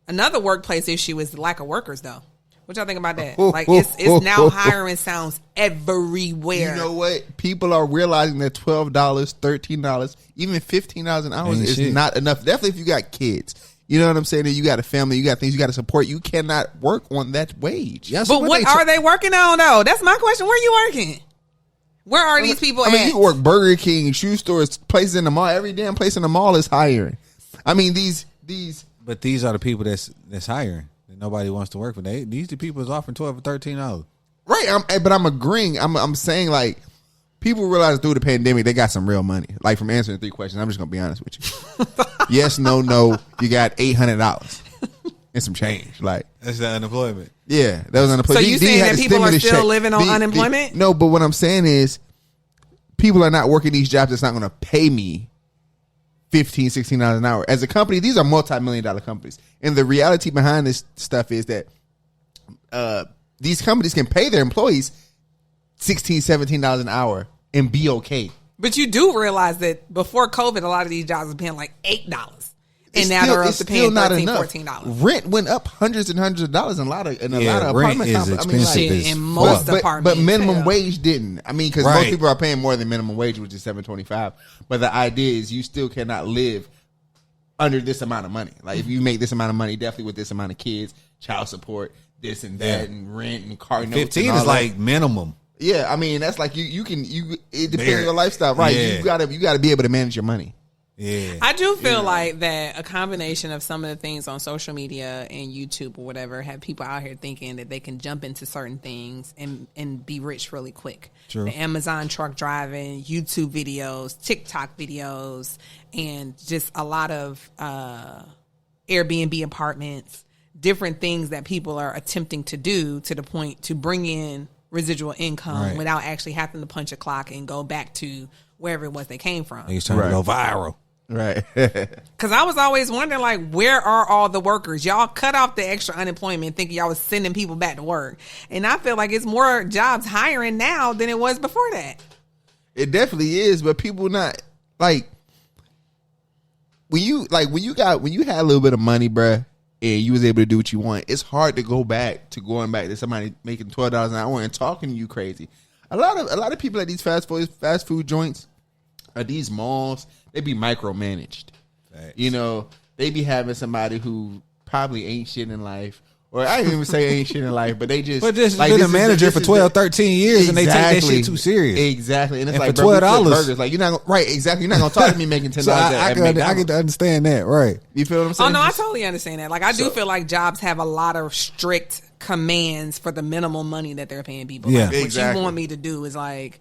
S3: another workplace issue is the lack of workers, though. What y'all think about that? Like it's now hiring sounds everywhere.
S2: You know what? People are realizing that $12, $13, even $15 an hour is not enough. Definitely if you got kids. You know what I'm saying? You got a family, you got things you got to support. You cannot work on that wage.
S1: Yes,
S3: but what are they working on, though? That's my question. Where are you working? Where are these people at?
S2: I mean, you can work Burger King, shoe stores, places in the mall. Every damn place in the mall is hiring. I mean, these.
S1: But these are the people that's hiring. That nobody wants to work for. These the people is offering $12 or $13.
S2: Right, but I'm agreeing. I'm saying like people realize through the pandemic they got some real money. Like from answering 3 questions, I'm just gonna be honest with you. Yes, no. You got $800 and some change. Like
S1: That's the unemployment.
S2: yeah, that was unemployment.
S3: So you saying that people are still living on unemployment?
S2: No, but what I'm saying is people are not working these jobs that's not going to pay me $15, $16 an hour. As a company, these are multi-million-dollar companies. And the reality behind this stuff is that these companies can pay their employees $16, $17 an hour and be okay.
S3: But you do realize that before COVID, a lot of these jobs were paying like $8. And now they're up to paying $13, $14.
S2: Rent went up hundreds and hundreds of dollars in a lot of
S1: rent
S2: apartment
S1: is
S2: complexes.
S1: expensive.
S3: Shit, in most apartments.
S2: But minimum
S3: hell.
S2: wage didn't. I mean, because most people are paying more than minimum wage, which is $7.25. But the idea is you still cannot live under this amount of money. Like if you make this amount of money, definitely with this amount of kids, child support, this and that, and rent and car notes.
S1: 15 is like minimum.
S2: Yeah, I mean that's like you it depends on your lifestyle, right?
S1: Yeah.
S2: You gotta be able to manage your money.
S1: Yeah,
S3: I do feel like that a combination of some of the things on social media and YouTube or whatever have people out here thinking that they can jump into certain things and be rich really quick.
S1: True.
S3: The Amazon truck driving, YouTube videos, TikTok videos, and just a lot of Airbnb apartments, different things that people are attempting to do to the point to bring in residual income without actually having to punch a clock and go back to wherever it was they came from.
S1: He's trying to go viral.
S2: Right.
S3: Because I was always wondering, like, where are all the workers? Y'all cut off the extra unemployment thinking y'all was sending people back to work. And I feel like it's more jobs hiring now than it was before that.
S2: It definitely is, but people not like when you had a little bit of money, bruh, and you was able to do what you want. It's hard to go back to somebody making $12 an hour and talking to you crazy. A lot of people at these fast food joints, at these malls, they be micromanaged.
S1: Facts.
S2: You know, they be having somebody who probably ain't shit in life. Or I didn't even say ain't shit in life, but they just
S1: like, been a manager for 12, 13 years, and they take that shit too serious.
S2: Exactly, and it's
S1: and
S2: like
S1: for $12,
S2: burgers. Like you're not exactly. You're not gonna talk to me making $10.
S1: So I can understand that, right?
S2: You feel what I'm saying?
S3: Oh no, I totally understand that. Like I do feel like jobs have a lot of strict commands for the minimal money that they're paying people.
S1: Yeah.
S3: Like, what
S2: Exactly.
S3: you want me to do is like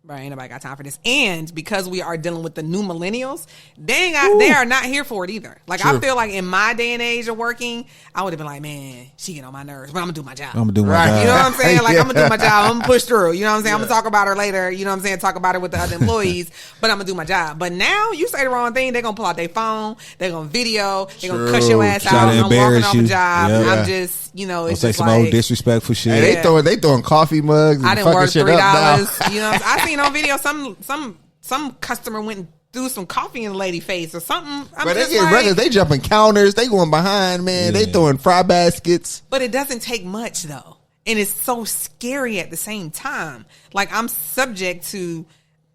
S3: Right, ain't nobody got time for this. And because we are dealing with the new millennials, they are not here for it either. Like,
S2: True.
S3: I feel like in my day and age of working, I would have been like, man, she get on my nerves, but I'm going to do my job.
S1: I'm gonna do my
S2: Right.
S1: job.
S3: You know what I'm saying? Like,
S2: Yeah.
S3: I'm going to do my job. I'm going to push through. You know what I'm saying? I'm going to talk about her later. You know what I'm saying? Talk about her with the other employees, but I'm going to do my job. But now, you say the wrong thing, they're going to pull out their phone. They're going to video. They're going to cuss your ass
S1: Try
S3: out.
S1: to
S3: I'm walking
S1: embarrass
S3: off
S1: you.
S3: a job.
S1: Yep.
S3: I'm
S2: Yeah.
S3: just, you know,
S1: Don't
S3: it's
S1: say
S3: just
S1: some
S3: like...
S1: old disrespectful shit.
S2: Hey, they throwing coffee mugs. And
S3: I didn't
S2: fucking
S3: work
S2: shit
S3: $3.
S2: up now.
S3: You know, I seen on video some customer went and threw some coffee in the lady face or something. I'm
S2: But they
S3: just
S2: get
S3: like,
S2: records. They jumping counters. They going behind, man. They
S1: Yeah.
S2: throwing fry baskets.
S3: but it doesn't take much though, and it's so scary at the same time. Like, I'm subject to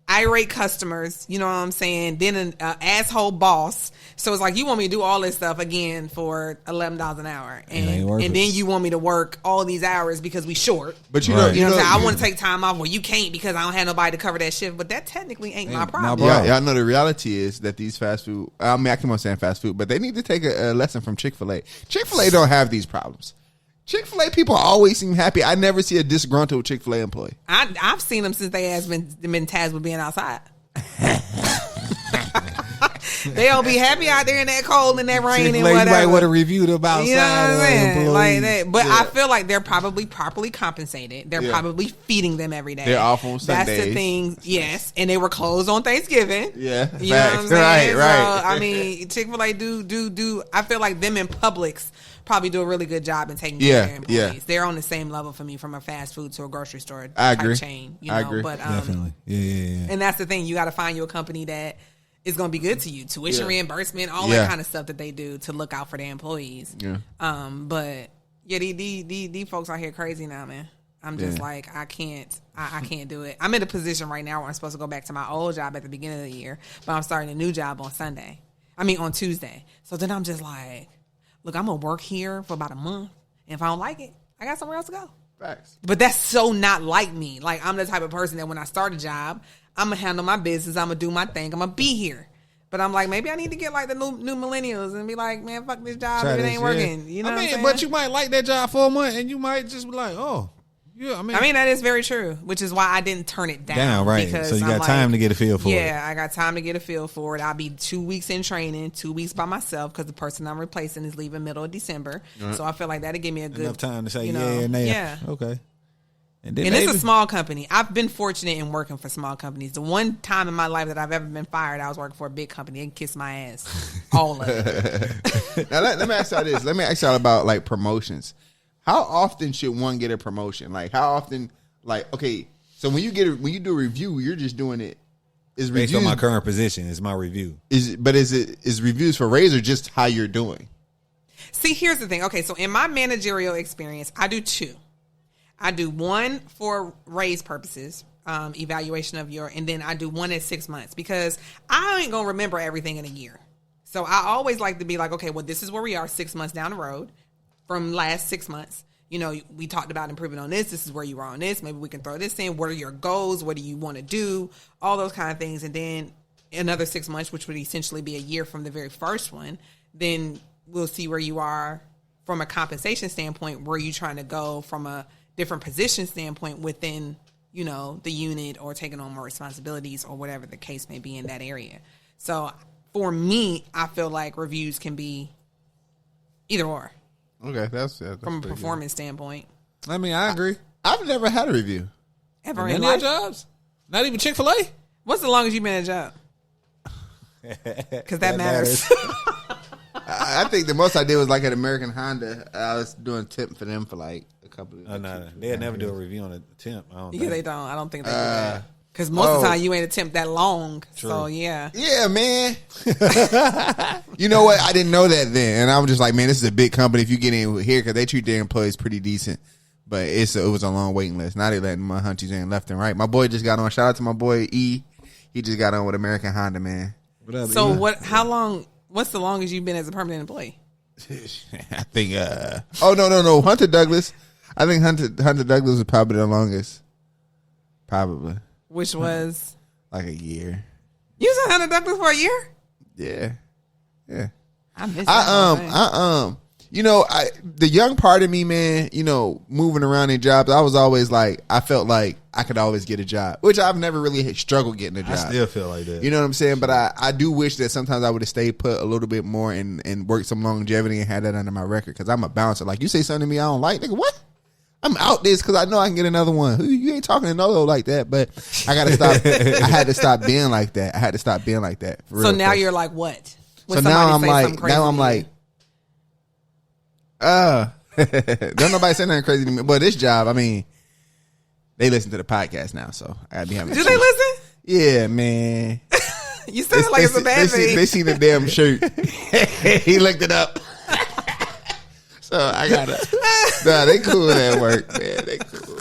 S3: irate customers, you know what I'm saying? Then an asshole boss. So it's like, you want me to do all this stuff again for $11 an hour,
S1: ain't worth
S3: and
S1: it.
S3: then you want me to work all these hours because we short.
S2: But you
S1: Right.
S2: know,
S3: You know what I'm saying? I want to take time off. Well, you can't because I don't have nobody to cover that shift. But that technically ain't my
S1: my
S3: problem.
S1: bro.
S2: Yeah, y'all know the reality is that these fast food. I mean, I keep on saying fast food, but they need to take a lesson from Chick-fil-A. Chick-fil-A don't have these problems. Chick-fil-A people always seem happy. I never see a disgruntled Chick-fil-A employee.
S3: I've seen them since they has been tasked with being outside. They don't be happy out there in that cold and that rain and
S1: Chick-fil-A, you might
S3: whatever.
S1: want to review them outside.
S3: You know what I'm saying? Like that. But
S2: Yeah.
S3: I feel like they're probably properly compensated. They're
S2: Yeah.
S3: probably feeding them every day.
S2: They're off on
S3: That's the
S2: Sundays.
S3: thing. Yes. And they were closed on Thanksgiving.
S2: Yeah,
S3: You know what I'm
S2: facts.
S3: saying?
S2: Right.
S3: So, I mean, Chick-fil-A do. I feel like them in Publix probably do a really good job in taking care of their employees.
S2: Yeah.
S3: They're on the same level for me from a fast food to a grocery store
S2: I
S3: type
S2: agree.
S3: chain. You
S2: I
S3: know?
S2: agree.
S3: But,
S1: Definitely. Yeah.
S3: and that's the thing. You got to find you a company that is going to be good to you. Tuition
S2: Yeah.
S3: reimbursement, all
S2: Yeah.
S3: that kind of stuff that they do to look out for their employees.
S2: Yeah.
S3: But yeah, these folks out here crazy now, man. I'm just
S2: Yeah.
S3: like, I can't do it. I'm in a position right now where I'm supposed to go back to my old job at the beginning of the year, but I'm starting a new job on Tuesday. So then I'm just like, look, I'm going to work here for about a month. And if I don't like it, I got somewhere else to go.
S2: Facts.
S3: But that's so not like me. Like, I'm the type of person that when I start a job, I'm going to handle my business. I'm going to do my thing. I'm going to be here. But I'm like, maybe I need to get like the new millennials and be like, man, fuck this job if it ain't working. You know what I'm saying?
S1: But you might like that job for a month, and you might just be like, oh, yeah. I mean,
S3: that is very true, which is why I didn't turn it down.
S1: right.
S3: Because
S1: So you
S3: I'm
S1: got time to get a feel for it.
S3: Yeah, I got time to get a feel for it. I'll be 2 weeks in training, 2 weeks by myself because the person I'm replacing is leaving middle of December. So I feel like that'll give me a good
S1: enough time to say
S3: you
S1: yeah
S3: know,
S1: and nay.
S3: yeah.
S1: Okay. And then
S3: And
S1: maybe,
S3: it's a small company. I've been fortunate in working for small companies. The one time in my life that I've ever been fired, I was working for a big company. They can kiss my ass. All of it.
S2: Now let me ask y'all this. Let me ask y'all about like promotions. How often should one get a promotion? Like how often? Like okay, so when you do a review, you're just doing it. Is
S1: based
S2: reviews
S1: on my current position, is my review.
S2: is reviews for raise or just how you're doing?
S3: See, here's the thing. Okay, so in my managerial experience, I do two. I do one for raise purposes, evaluation of and then I do one at 6 months because I ain't going to remember everything in a year. So I always like to be like, okay, well, this is where we are 6 months down the road from last 6 months. You know, we talked about improving on this. This is where you are on this. Maybe we can throw this in. What are your goals? What do you want to do? All those kind of things. And then another 6 months, which would essentially be a year from the very first one, then we'll see where you are from a compensation standpoint, where you trying to go from a different position standpoint within, you know, the unit or taking on more responsibilities or whatever the case may be in that area. So for me, I feel like reviews can be either or.
S2: Okay, that's
S3: From a
S2: pretty
S3: performance standpoint.
S1: I mean, I agree.
S2: good. I've never had a review.
S3: Ever
S1: Any
S3: in
S1: of your
S3: life?
S1: jobs? Not even Chick-fil-A?
S3: What's the longest you've been at a job? Because that matters.
S2: I think the most I did was like at American Honda. I was doing temp for them for like a couple of.
S1: Oh, no. They'll never do a review on a temp. I don't
S3: Yeah,
S1: think.
S3: they don't. I don't think they do that. Because most of the time you ain't attempt that long.
S1: True.
S3: So, yeah.
S2: Yeah, man. You know what? I didn't know that then, and I was just like, man, this is a big company. If you get in here, because they treat their employees pretty decent, but it was a long waiting list. Now they letting my hunchies in left and right. My boy just got on. Shout out to my boy E. He just got on with American Honda, man.
S1: What up,
S3: So,
S1: Eva?
S3: how long, what's the longest you've been as a permanent employee?
S2: I think. Oh no, Hunter Douglas. I think Hunter Douglas was probably the longest. Probably
S3: Which was,
S2: like a year.
S3: you was at Hunter Douglas for a year?
S2: Yeah.
S3: I missed that.
S2: the young part of me, man, moving around in jobs, I was always like, I felt like I could always get a job, which I've never really struggled getting a job.
S1: I still feel like that.
S2: You know what I'm saying? But I do wish that sometimes I would have stayed put a little bit more and worked some longevity and had that under my record, because I'm a bouncer. Like, you say something to me I don't like, nigga, what? I'm out this because I know I can get another one. You ain't talking to no like that, but I got to stop. I had to stop being like that. For
S3: so
S2: real,
S3: now you're like, what? When
S2: so now I'm
S3: somebody say
S2: like,
S3: something crazy to you?
S2: don't nobody say nothing crazy to me. But this job, I mean, they listen to the podcast now, so I gotta be having.
S3: Do they listen?
S2: Yeah, man.
S3: You said it like it's a bad thing.
S2: They see the damn shirt. He looked it up. So I gotta. Nah, they cool at work, man. They cool.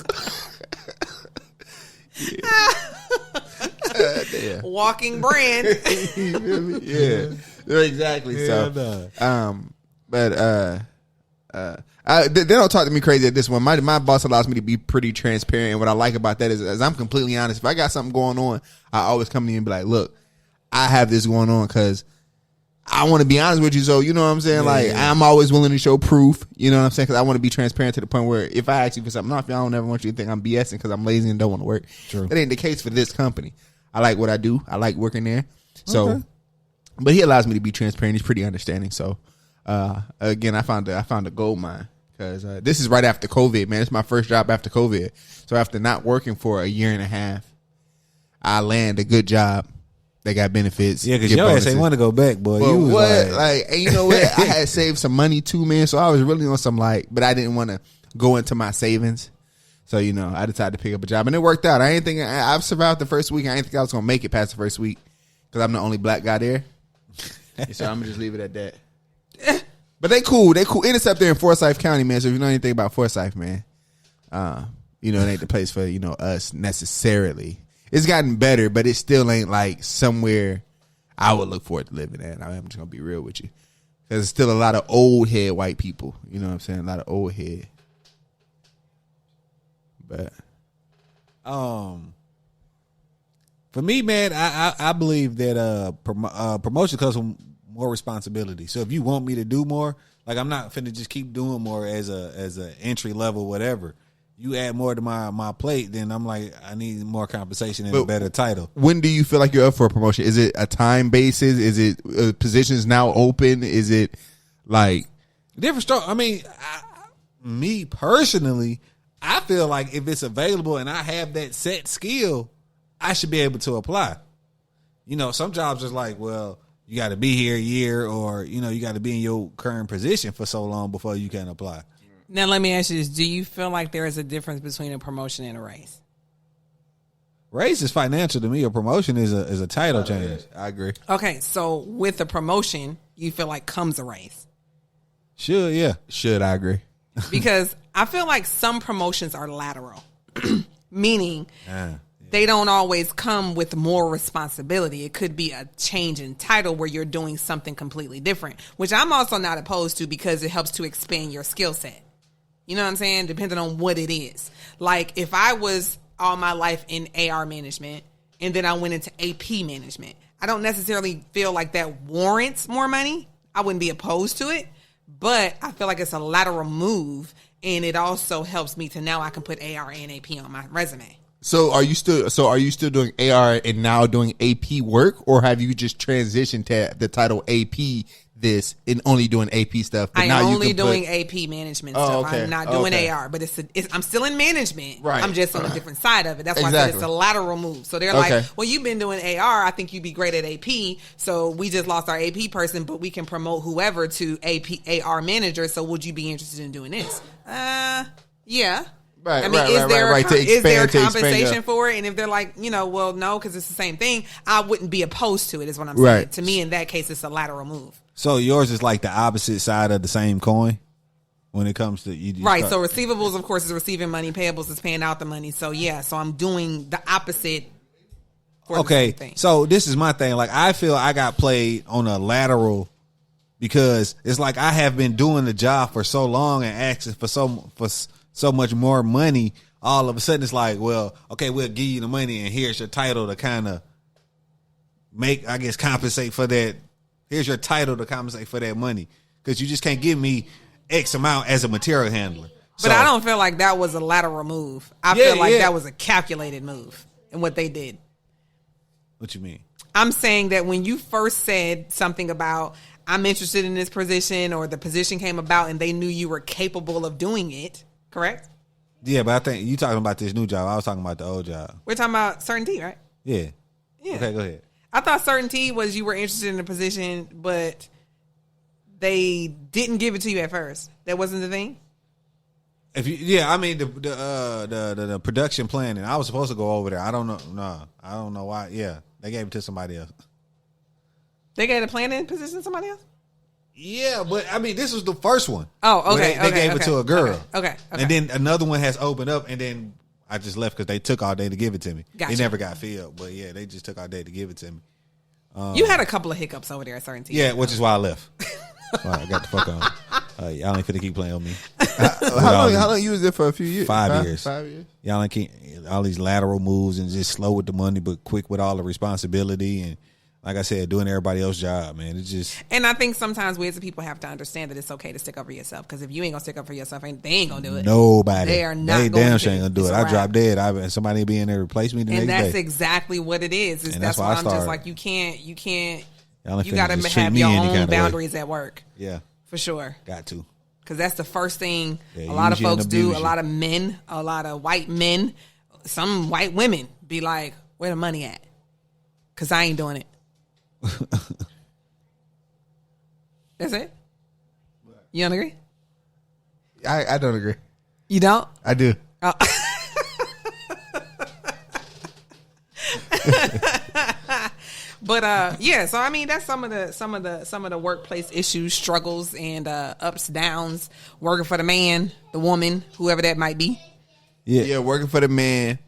S2: Yeah.
S3: Walking brand.
S2: You feel me? Yeah. Exactly. So, but they don't talk to me crazy at this one. My boss allows me to be pretty transparent, and what I like about that is I'm completely honest. If I got something going on, I always come to you and be like, "Look, I have this going on because I want to be honest with you." So you know what I'm saying? I'm always willing to show proof. You know what I'm saying? Because I want to be transparent to the point where if I ask you for something, I don't ever want you to think I'm BSing because I'm lazy and don't want to work.
S1: True.
S2: That ain't the case for this company. I like what I do. I like working there. So, but he allows me to be transparent. He's pretty understanding. So, again, I found a gold mine because this is right after COVID, man. It's my first job after COVID. So after not working for a year and a half, I land a good job. They got benefits.
S1: Yeah, because your ass ain't want to go back, boy.
S2: But
S1: you was
S2: and you know what? I had saved some money too, man. So I was really on some but I didn't want to go into my savings. So, I decided to pick up a job, and it worked out. I've survived the first week. I didn't think I was going to make it past the first week because I'm the only black guy there. So I'm going to just leave it at that. But they cool. And it's up there in Forsyth County, man. So if you know anything about Forsyth, man, it ain't the place for, us necessarily. It's gotten better, but it still ain't like somewhere I would look forward to living at. I'm just going to be real with you. Because there's still a lot of old head white people. You know what I'm saying? A lot of old head. But
S1: for me, man, I believe that promotion comes with more responsibility. So if you want me to do more, like I'm not finna just keep doing more as a entry level whatever. You add more to my plate, then I'm like, I need more compensation and a better title.
S2: When do you feel like you're up for a promotion? Is it a time basis? Is it positions now open? Is it like
S1: different stuff? I mean, me personally, I feel like if it's available and I have that set skill, I should be able to apply. Some jobs is like, well, you got to be here a year, or you got to be in your current position for so long before you can apply.
S3: Now, let me ask you this. Do you feel like there is a difference between a promotion and a raise?
S1: Raise is financial to me. A promotion is a title change.
S2: I agree.
S3: Okay, so with a promotion, you feel like comes a raise?
S1: Should, yeah.
S2: I agree.
S3: Because I feel like some promotions are lateral, meaning they don't always come with more responsibility. It could be a change in title where you're doing something completely different, which I'm also not opposed to because it helps to expand your skill set. You know what I'm saying? Depending on what it is. Like if I was all my life in AR management and then I went into AP management, I don't necessarily feel like that warrants more money. I wouldn't be opposed to it, but I feel like it's a lateral move, and it also helps me to now I can put AR and AP on my resume.
S2: So are you still doing AR and now doing AP work, or have you just transitioned to the title AP this and only doing AP stuff?
S3: But I'm only doing AP management stuff.
S2: Okay.
S3: I'm not doing AR, but I'm still in management.
S2: Right.
S3: I'm just on a different side of it. That's why I said it's a lateral move. So they're like, well, you've been doing AR. I think you'd be great at AP. So we just lost our AP person, but we can promote whoever to AR manager. So would you be interested in doing this? Yeah.
S2: Right,
S3: I mean,
S2: right.
S3: Is there a compensation for it? And if they're like, well, no, because it's the same thing, I wouldn't be opposed to it, is what I'm saying.
S2: Right.
S3: To me, in that case, it's a lateral move.
S1: So yours is like the opposite side of the same coin when it comes to you.
S3: Right. So receivables, of course, is receiving money. Payables is paying out the money. So, yeah. So I'm doing the opposite.
S1: Okay. So this is my thing. Like, I feel I got played on a lateral because it's like I have been doing the job for so long and asking for so much more money. All of a sudden it's like, well, okay, we'll give you the money and here's your title to kind of compensate for that. Here's your title to compensate for that money. Because you just can't give me X amount as a material handler.
S3: But I don't feel like that was a lateral move. I feel like that was a calculated move in what they did.
S1: What you mean?
S3: I'm saying that when you first said something about I'm interested in this position or the position came about and they knew you were capable of doing it, correct?
S1: Yeah, but I think you talking about this new job. I was talking about the old job.
S3: We're talking about certainty, right?
S1: Yeah.
S3: Yeah.
S1: Okay, go ahead.
S3: I thought certainty was you were interested in the position, but they didn't give it to you at first. That wasn't the thing?
S1: I mean the production planning. I was supposed to go over there. I don't know. No, I don't know why. Yeah, they gave it to somebody else.
S3: They gave the planning position to somebody else?
S1: Yeah, but I mean this was the first one.
S3: Oh, okay.
S1: They gave it to a girl.
S3: Okay.
S1: And then another one has opened up, and then I just left because they took all day to give it to me.
S3: Gotcha.
S1: It never got filled, but yeah, they just took all day to give it to me.
S3: You had a couple of hiccups over there at certainty.
S1: Yeah, which is why I left. I got the fuck on. Y'all ain't finna keep playing with me.
S2: How long you was there for? A few years?
S1: 5 years.
S2: 5 years.
S1: Y'all ain't keep all these lateral moves and just slow with the money, but quick with all the responsibility and, like I said, doing everybody else's job, man. It's just.
S3: And I think sometimes we as a people have to understand that it's okay to stick up for yourself. Because if you ain't gonna stick up for yourself, they ain't gonna do it.
S1: Nobody.
S3: They are not.
S1: They
S3: going
S1: damn
S3: to.
S1: sure ain't gonna do it. I drop dead. Somebody be in there to replace me the next day.
S3: And that's exactly what it is.
S1: And
S3: that's
S1: why
S3: why I'm just like, you gotta have your own boundaries at work.
S1: Yeah.
S3: For sure.
S1: Got to.
S3: Because that's the first thing a lot of folks do. A lot of men, a lot of white men, some white women be like, where the money at? Because I ain't doing it. That's it? You don't agree?
S2: I don't agree.
S3: You don't?
S2: I do.
S3: Oh. But yeah, so I mean that's some of the workplace issues, struggles, and ups, downs. Working for the man, the woman, whoever that might be.
S2: Yeah, working for the man.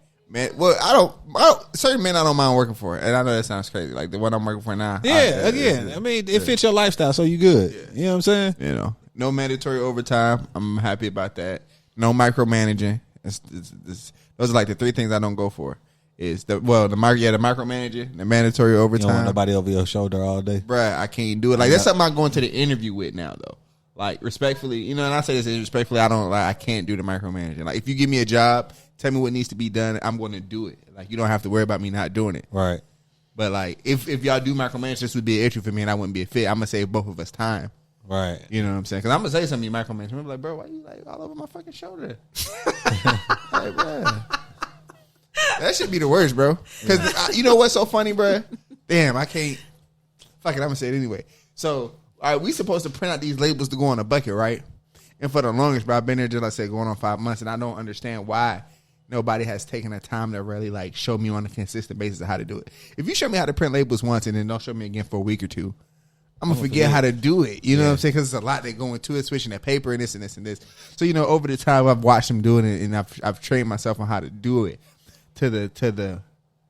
S2: Well, I don't certain men I don't mind working for, and I know that sounds crazy. Like the one I'm working for now.
S1: I mean, it fits your lifestyle, so you good. Yeah. You know what I'm saying?
S2: You know, no mandatory overtime. I'm happy about that. No micromanaging. Those are like the three things I don't go for. Is the micromanaging, the mandatory overtime.
S1: You don't want nobody over your shoulder all day,
S2: bruh. I can't do it. Like that's something I'm going to the interview with now, though. Like respectfully, you know, and I say this respectfully. I can't do the micromanaging. Like if you give me a job, tell me what needs to be done, I'm going to do it. Like you don't have to worry about me not doing it.
S1: Right.
S2: But like if y'all do micromanage, this would be an issue for me, and I wouldn't be a fit. I'm gonna save both of us time.
S1: Right.
S2: You know what I'm saying? Because I'm gonna say something you micromanage. I'm like, bro, why you like all over my fucking shoulder? Like, bro. That should be the worst, bro. Because you know what's so funny, bro? Damn, I can't. Fuck it, I'm gonna say it anyway. So, all right, we supposed to print out these labels to go on a bucket, right? And for the longest, bro, I've been there just like I said, going on 5 months, and I don't understand why nobody has taken the time to really like show me on a consistent basis of how to do it. If you show me how to print labels once and then don't show me again for a week or two, I'm gonna forget how to do it. You know what I'm saying? Because there's a lot that go into it, switching that paper and this and this and this. So you know, over the time I've watched them doing it, and I've trained myself on how to do it. To the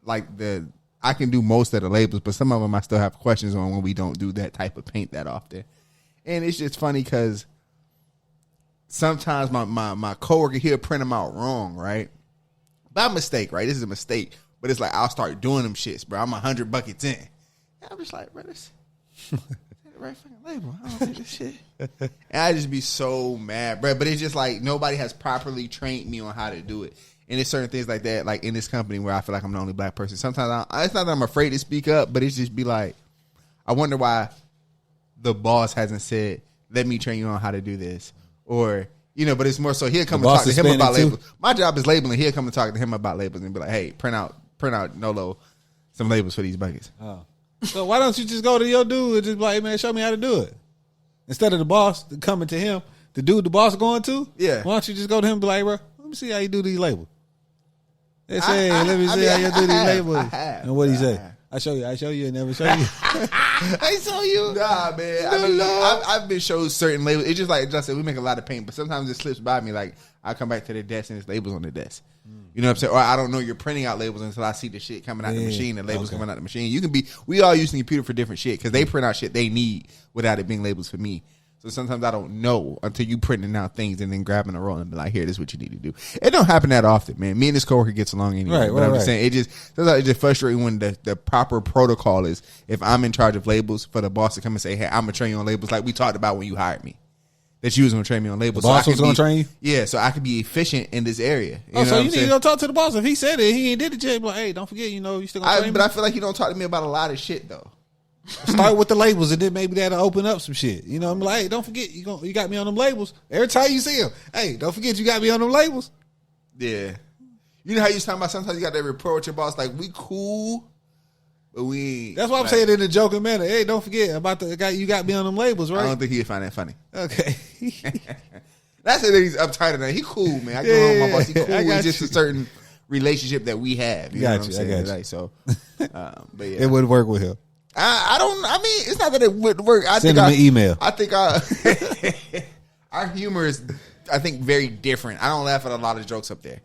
S2: I can do most of the labels, but some of them I still have questions on when we don't do that type of paint that often. And it's just funny because sometimes my coworker, he'll print them out wrong, right? By mistake, right? This is a mistake. But it's like I'll start doing them shits, bro. I'm 100 buckets in. And I'm just like, bro, this the right fucking label. I don't think this shit. And I just be so mad, bro. But it's just like nobody has properly trained me on how to do it. And there's certain things like that, like in this company where I feel like I'm the only black person. Sometimes it's not that I'm afraid to speak up, but it's just be like, I wonder why the boss hasn't said, let me train you on how to do this. Or, you know, but it's more so he'll come and talk to him about labels. My job is labeling. He'll come and talk to him about labels and be like, hey, print out Nolo some labels for these buckets.
S1: Oh. So why don't you just go to your dude and just be like, hey, man, show me how to do it? Instead of the boss coming to him, the dude the boss going to?
S2: Yeah.
S1: Why don't you just go to him and be like, bro, let me see how you do these labels. They say, let me see how you do these labels. And what he say? I show you, and never show you.
S2: I show you. Nah, man. I've been showed certain labels. It's just like I said, we make a lot of paint, but sometimes it slips by me. Like I come back to the desk and there's labels on the desk. You know what I'm saying? Or I don't know you're printing out labels until I see the shit coming out the machine. The labels coming out the machine. We all using the computer for different shit because they print out shit they need without it being labels for me. So sometimes I don't know until you printing out things and then grabbing a roll and be like, here, this is what you need to do. It don't happen that often, man. Me and this coworker gets along anyway. But I'm just saying, it's just frustrating when the proper protocol is, if I'm in charge of labels, for the boss to come and say, hey, I'm going to train you on labels like we talked about when you hired me. that you was going to train me on labels.
S1: The boss
S2: so I
S1: was
S2: could
S1: going to
S2: be-
S1: train you?
S2: Yeah, so I could be efficient in this area.
S1: So you need to go talk to the boss. If he said it, he ain't did it yet. Like, hey, don't forget, you still going to train
S2: But
S1: me?
S2: I feel like you don't talk to me about a lot of shit though.
S1: Start with the labels, and then maybe that'll open up some shit. I'm like, hey, don't forget, you got me on them labels. Every time you see him, hey, don't forget you got me on them labels.
S2: Yeah. You know how you was talking about sometimes you got that rapport with your boss, like we cool, but we ain't.
S1: That's why I'm saying it in a joking manner. Hey, don't forget about you got me on them labels, right?
S2: I don't think he'd find that funny.
S1: Okay.
S2: That's it. He's uptight enough. He cool, man. I go home with my boss. He cool.
S1: I got
S2: It's just a certain relationship that we have. You know what I'm saying?
S1: I got you.
S2: Like, so, but yeah,
S1: It wouldn't work with him.
S2: I don't. I mean, it's not that it wouldn't work.
S1: Send him an email.
S2: I think our humor is, I think, very different. I don't laugh at a lot of jokes up there.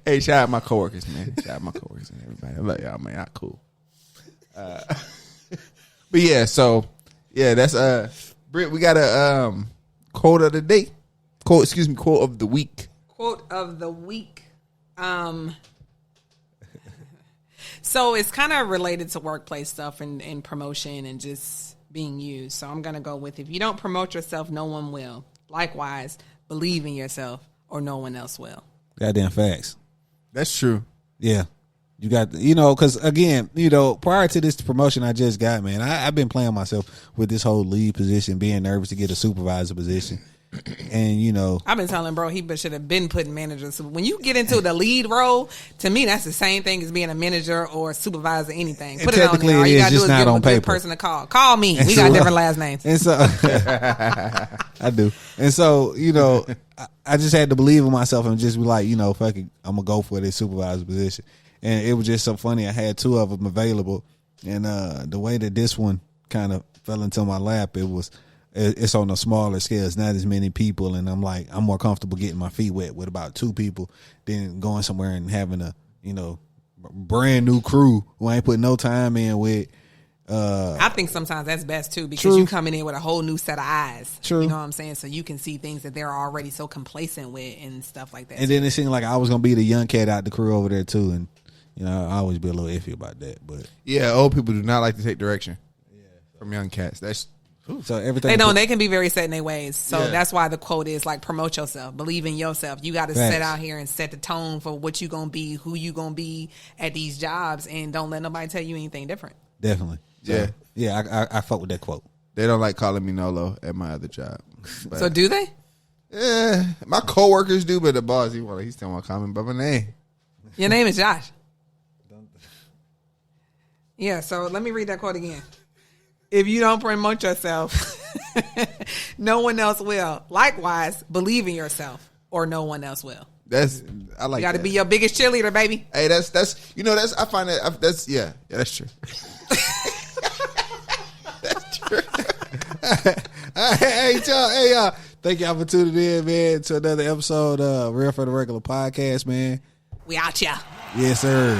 S2: Hey, shout out my coworkers, man. Shout out my coworkers and everybody. I love y'all, man. Y'all cool. But yeah, so yeah, that's Britt. We got a quote of the day. Quote of the week.
S3: Quote of the week. So it's kind of related to workplace stuff and promotion and just being used. So I'm going to go with, if you don't promote yourself, no one will. Likewise, believe in yourself or no one else will.
S1: Goddamn facts.
S2: That's true.
S1: Yeah. You got, because again, prior to this promotion I just got, man, I've been playing myself with this whole lead position, being nervous to get a supervisor position. And,
S3: I've been telling bro, he should have been putting managers. So when you get into the lead role, to me, that's the same thing as being a manager or supervisor, anything. Put it on there. All you got to do is give him a good person to call. Call me. We got different last names.
S1: And so, I do. And so, I just had to believe in myself and just be like, fuck it, I'm going to go for this supervisor position. And it was just so funny. I had two of them available. And the way that this one kind of fell into my lap, it's on a smaller scale. It's not as many people. And I'm like, I'm more comfortable getting my feet wet with about two people than going somewhere and having a, brand new crew who ain't put no time in with.
S3: I think sometimes that's best too, because you coming in with a whole new set of eyes.
S1: True.
S3: You know what I'm saying? So you can see things that they're already so complacent with and stuff like that.
S1: And then it seemed like I was going to be the young cat out the crew over there too. And, I always be a little iffy about that. But
S2: yeah, old people do not like to take direction from young cats. That's
S1: so everything
S3: they don't. They can be very set in their ways. So that's why the quote is like, promote yourself, believe in yourself. You got to set out here and set the tone for what you gonna be, who you gonna be at these jobs, and don't let nobody tell you anything different.
S1: Definitely. I fuck with that quote.
S2: They don't like calling me Nolo at my other job. But,
S3: So do they?
S2: yeah, my coworkers do, but the boss, he still want to call me by my name.
S3: Your name is Josh. Yeah. So let me read that quote again. If you don't promote yourself, no one else will. Likewise, believe in yourself, or no one else will.
S2: I like.
S3: You got to
S2: that.
S3: be your biggest cheerleader, baby.
S2: Hey, that's I find that that's that's true. That's true.
S1: Hey, y'all. Thank y'all for tuning in, man, to another episode of Real for the Regular podcast, man.
S3: We out here.
S1: Yes, sir.